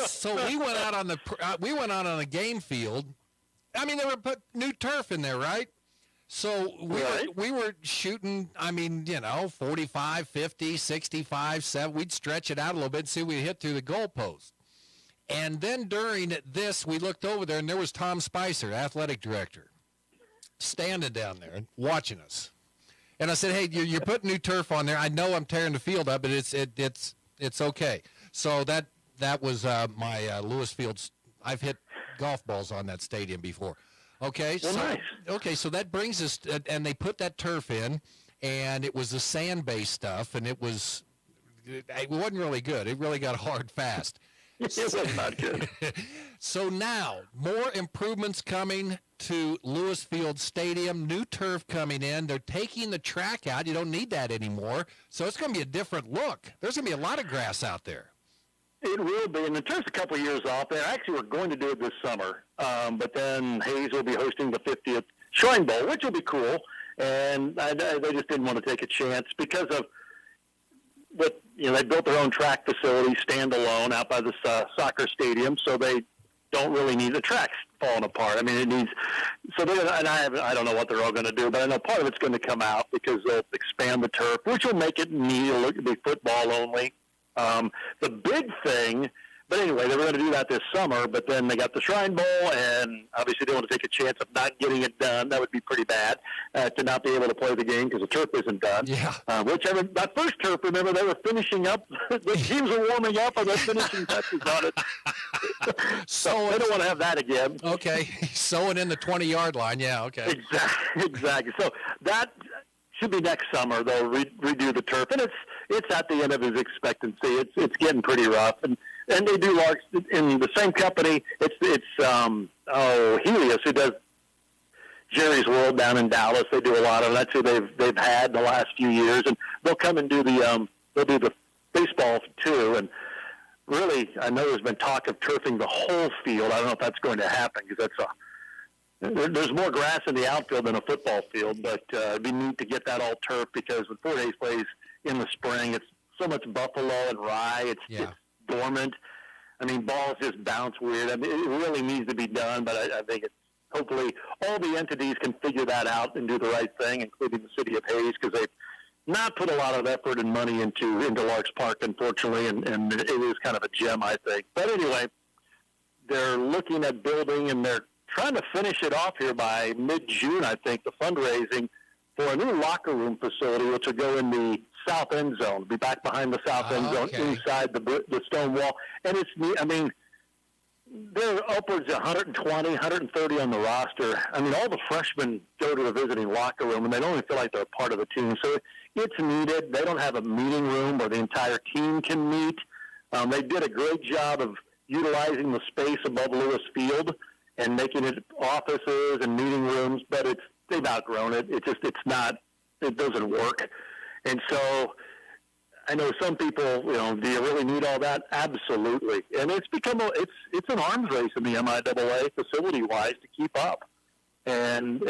So we went out on the game field. I mean, they were put new turf in there, right? So we were shooting, 45, 50, 65, 7. We'd stretch it out a little bit and see if we'd hit through the goalpost. And then during this, we looked over there, and there was Tom Spicer, athletic director, standing down there watching us. And I said, hey, you're putting new turf on there. I know I'm tearing the field up, but it's okay. So that was my Lewis Fields. I've hit golf balls on that stadium before. Okay, well, nice. Okay, so that brings us, and they put that turf in, and it was the sand-based stuff, and it wasn't really good. It really got hard fast. It was not good. So now, more improvements coming to Lewis Field Stadium, new turf coming in. They're taking the track out. You don't need that anymore. So it's going to be a different look. There's going to be a lot of grass out there. It will be, and the turf's a couple of years off. They actually were going to do it this summer, but then Hayes will be hosting the 50th Shrine Bowl, which will be cool, and they just didn't want to take a chance because of they built their own track facility standalone out by the soccer stadium, so they don't really need the tracks falling apart. I mean, it needs. So I don't know what they're all going to do, but I know part of it's going to come out because they'll expand the turf, which will make it neat. It'll be football only. The big thing. But anyway, they were going to do that this summer, but then they got the Shrine Bowl, and obviously they want to take a chance of not getting it done. That would be pretty bad to not be able to play the game because the turf isn't done. Yeah. That first turf, remember, they were finishing up. The teams were warming up, and they're finishing touches on it. So they don't want to have that again. Okay. Sowing in the 20-yard line. Yeah, okay. Exactly. So that should be next summer. They'll redo the turf, and it's at the end of his expectancy. It's getting pretty rough, and they do large in the same company. It's Helios, who does Jerry's World down in Dallas. They do a lot of that's who they've had the last few years, and they'll come and do they'll do the baseball too. And really, I know there's been talk of turfing the whole field. I don't know if that's going to happen because there's more grass in the outfield than a football field, but it'd be neat to get that all turf because when 4 days plays in the spring, it's so much buffalo and rye. It's dormant. I mean, balls just bounce weird. I mean, it really needs to be done, but I think it's hopefully all the entities can figure that out and do the right thing, including the city of Hayes, because they've not put a lot of effort and money into Larks Park, unfortunately, and it is kind of a gem, I think. But anyway, they're looking at building, and they're trying to finish it off here by mid-June, I think, the fundraising for a new locker room facility, which will go in the south end zone, be back behind the south end zone, inside the stone wall. And it's neat. I mean, there are upwards of 120, 130 on the roster. I mean, all the freshmen go to a visiting locker room, and they don't even feel like they're part of the team. So it's needed. They don't have a meeting room where the entire team can meet. They did a great job of utilizing the space above Lewis Field and making it offices and meeting rooms, but they've outgrown it. It doesn't work. And so I know some people, do you really need all that? Absolutely. And it's become it's an arms race in the MIAA facility-wise to keep up. And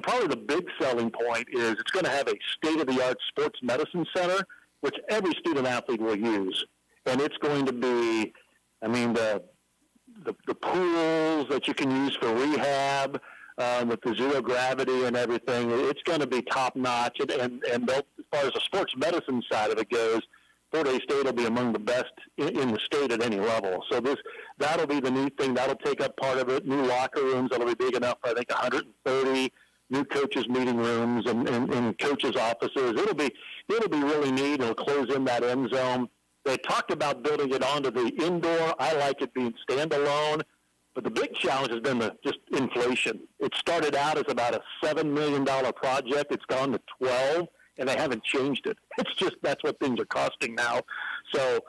probably the big selling point is it's going to have a state-of-the-art sports medicine center, which every student-athlete will use. And it's going to be, the pools that you can use for rehab, with the zero gravity and everything, it's going to be top notch. And as far as the sports medicine side of it goes, Fort Hays State will be among the best in the state at any level. So that'll be the neat thing. That'll take up part of it. New locker rooms that'll be big enough for, I think, 130 new coaches' meeting rooms and coaches' offices. It'll be really neat. It'll close in that end zone. They talked about building it onto the indoor. I like it being standalone. But the big challenge has been just inflation. It started out as about a $7 million project. It's gone to 12, and they haven't changed it. It's just that's what things are costing now. So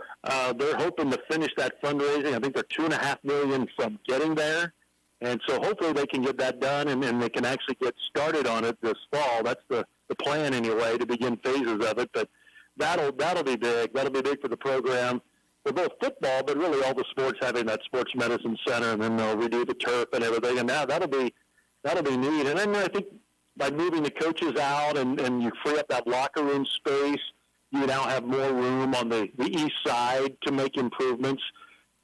they're hoping to finish that fundraising. I think they're $2.5 million from getting there, and so hopefully they can get that done and they can actually get started on it this fall. That's the plan anyway, to begin phases of it. But that'll be big. That'll be big for the program. For both football, but really all the sports having that sports medicine center, and then they'll redo the turf and everything. And now that'll be neat. And then I think by moving the coaches out and you free up that locker room space, you now have more room on the east side to make improvements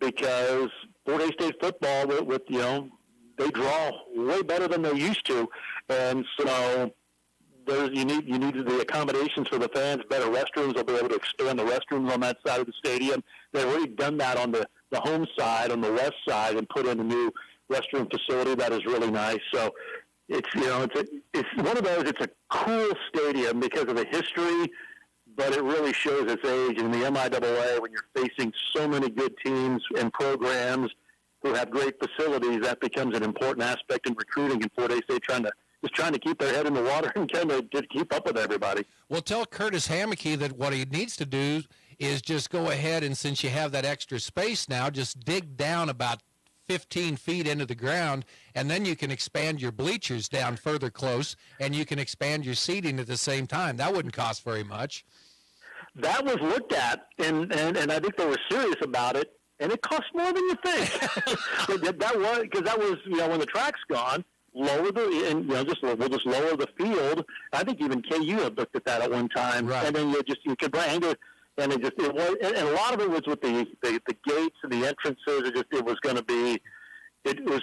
because Fort Hays State football with they draw way better than they used to, and so. You need the accommodations for the fans, better restrooms. They'll be able to expand the restrooms on that side of the stadium. They've already done that on the home side, on the west side, and put in a new restroom facility that is really nice. So it's one of those. It's a cool stadium because of the history, but it really shows its age. In the MIAA, when you're facing so many good teams and programs who have great facilities, that becomes an important aspect in recruiting in Fort Hays State, trying to keep their head in the water and kind of just keep up with everybody. Well, tell Curtis Hammocky that what he needs to do is just go ahead and, since you have that extra space now, just dig down about 15 feet into the ground, and then you can expand your bleachers down further close, and you can expand your seating at the same time. That wouldn't cost very much. That was looked at, and I think they were serious about it, and it costs more than you think. that was when the track's gone. We'll just lower the field. I think even KU had looked at that at one time, right. And then you could and it was, and a lot of it was with the gates and the entrances. It was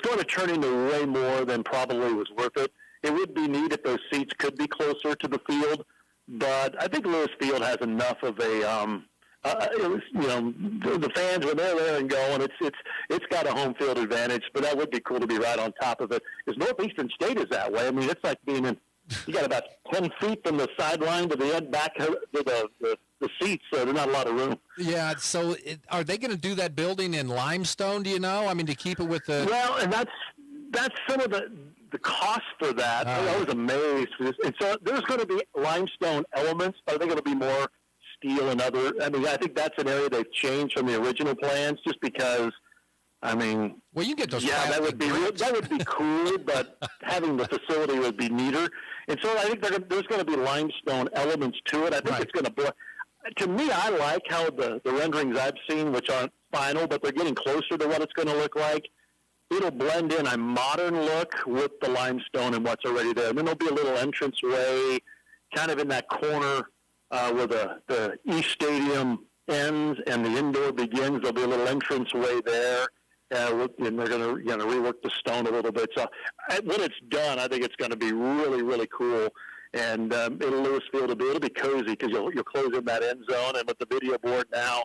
going to turn into way more than probably was worth it. It would be neat if those seats could be closer to the field, but I think Lewis Field has enough of a the fans, when they're there and going, it's got a home field advantage. But that would be cool to be right on top of it. Because Northeastern State is that way. I mean, it's like being in. You got about 10 feet from the sideline to the end back to the seats, so there's not a lot of room. Yeah. So, are they going to do that building in limestone? Do you know? I mean, to keep it with the. Well, and that's some of the cost for that. I was amazed. And so there's going to be limestone elements, but are they going to be more steel and other? I mean, I think that's an area they've changed from the original plans, just because. I mean, well, you get those. Yeah, that would be cool, but having the facility would be neater. And so I think there's going to be limestone elements to it. I think it's going to. To me, I like how the renderings I've seen, which aren't final, but they're getting closer to what it's going to look like. It'll blend in a modern look with the limestone and what's already there. And then there'll be a little entranceway, kind of in that corner where the East Stadium ends and the indoor begins. There'll be a little entranceway there. And they're going to rework the stone a little bit. So when it's done, I think it's going to be really, really cool. And Lewis Field it'll be cozy because you'll close in that end zone. And with the video board now,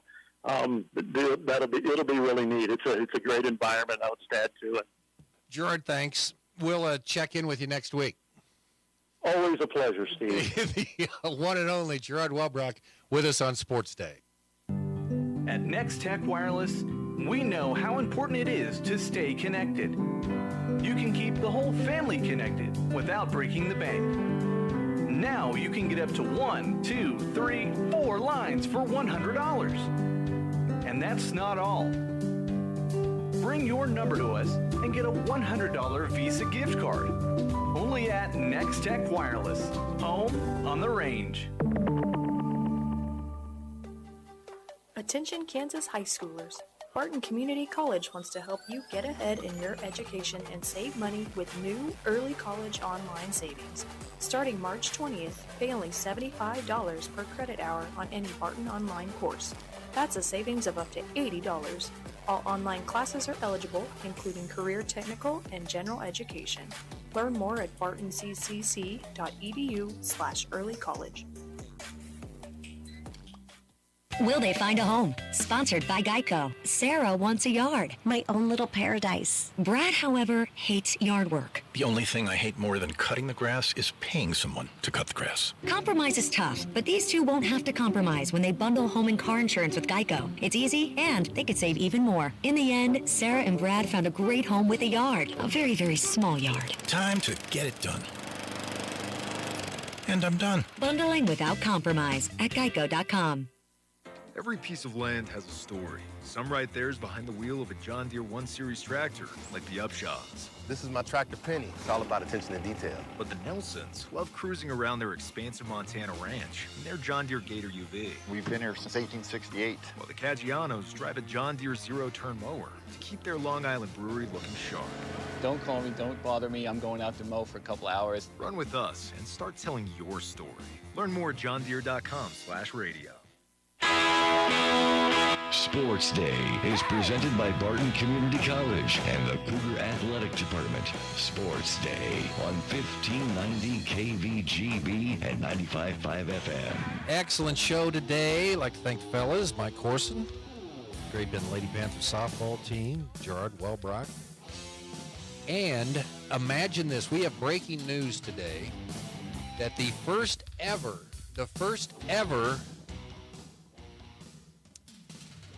it'll be really neat. It's a great environment. I would add to it. Gerard, thanks. We'll check in with you next week. Always a pleasure, Steve. The one and only Gerard Wellbrock with us on Sports Day. At Next Tech Wireless, we know how important it is to stay connected. You can keep the whole family connected without breaking the bank. Now you can get up to 1, 2, 3, 4 lines for $100. And that's not all. Bring your number to us and get a $100 Visa gift card. Only at Next Tech Wireless, home on the range. Attention Kansas high schoolers. Barton Community College wants to help you get ahead in your education and save money with new early college online savings. Starting March 20th, pay only $75 per credit hour on any Barton online course. That's a savings of up to $80. All online classes are eligible, including career technical and general education. Learn more at bartonccc.edu/earlycollege. Will they find a home? Sponsored by Geico. Sarah wants a yard. My own little paradise. Brad, however, hates yard work. The only thing I hate more than cutting the grass is paying someone to cut the grass. Compromise is tough, but these two won't have to compromise when they bundle home and car insurance with Geico. It's easy, and they could save even more. In the end, Sarah and Brad found a great home with a yard. A very, very small yard. Time to get it done. And I'm done. Bundling without compromise at Geico.com. Every piece of land has a story. Some right there's behind the wheel of a John Deere 1 Series tractor, like the Upshaws. This is my tractor Penny. It's all about attention to detail. But the Nelsons love cruising around their expansive Montana ranch in their John Deere Gator UV. We've been here since 1868. While the Caggianos drive a John Deere zero-turn mower to keep their Long Island brewery looking sharp. Don't call me, don't bother me. I'm going out to mow for a couple hours. Run with us and start telling your story. Learn more at johndeere.com/radio. Sports Day is presented by Barton Community College and the Cougar Athletic Department. Sports Day on 1590 KVGB and 95.5 FM. Excellent show today. I'd like to thank the fellas, Mike Corson, Great Bend Lady Panthers softball team, Gerard Wellbrock. And imagine this, we have breaking news today that the first ever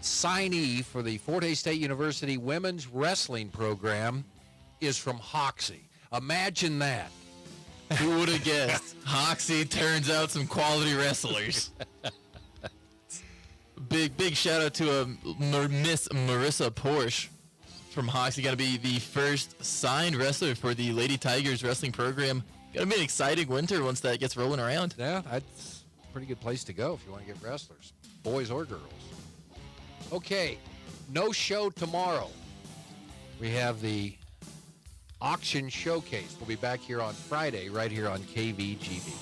signee for the Fort Hays State University women's wrestling program is from Hoxie. Imagine that. Who would have guessed? Hoxie turns out some quality wrestlers. Big shout out to Miss Marissa Porsche from Hoxie. Got to be the first signed wrestler for the Lady Tigers wrestling program. Got to be an exciting winter once that gets rolling around. Yeah, that's a pretty good place to go if you want to get wrestlers, boys or girls. Okay, no show tomorrow. We have the auction showcase. We'll be back here on Friday, right here on KVGB.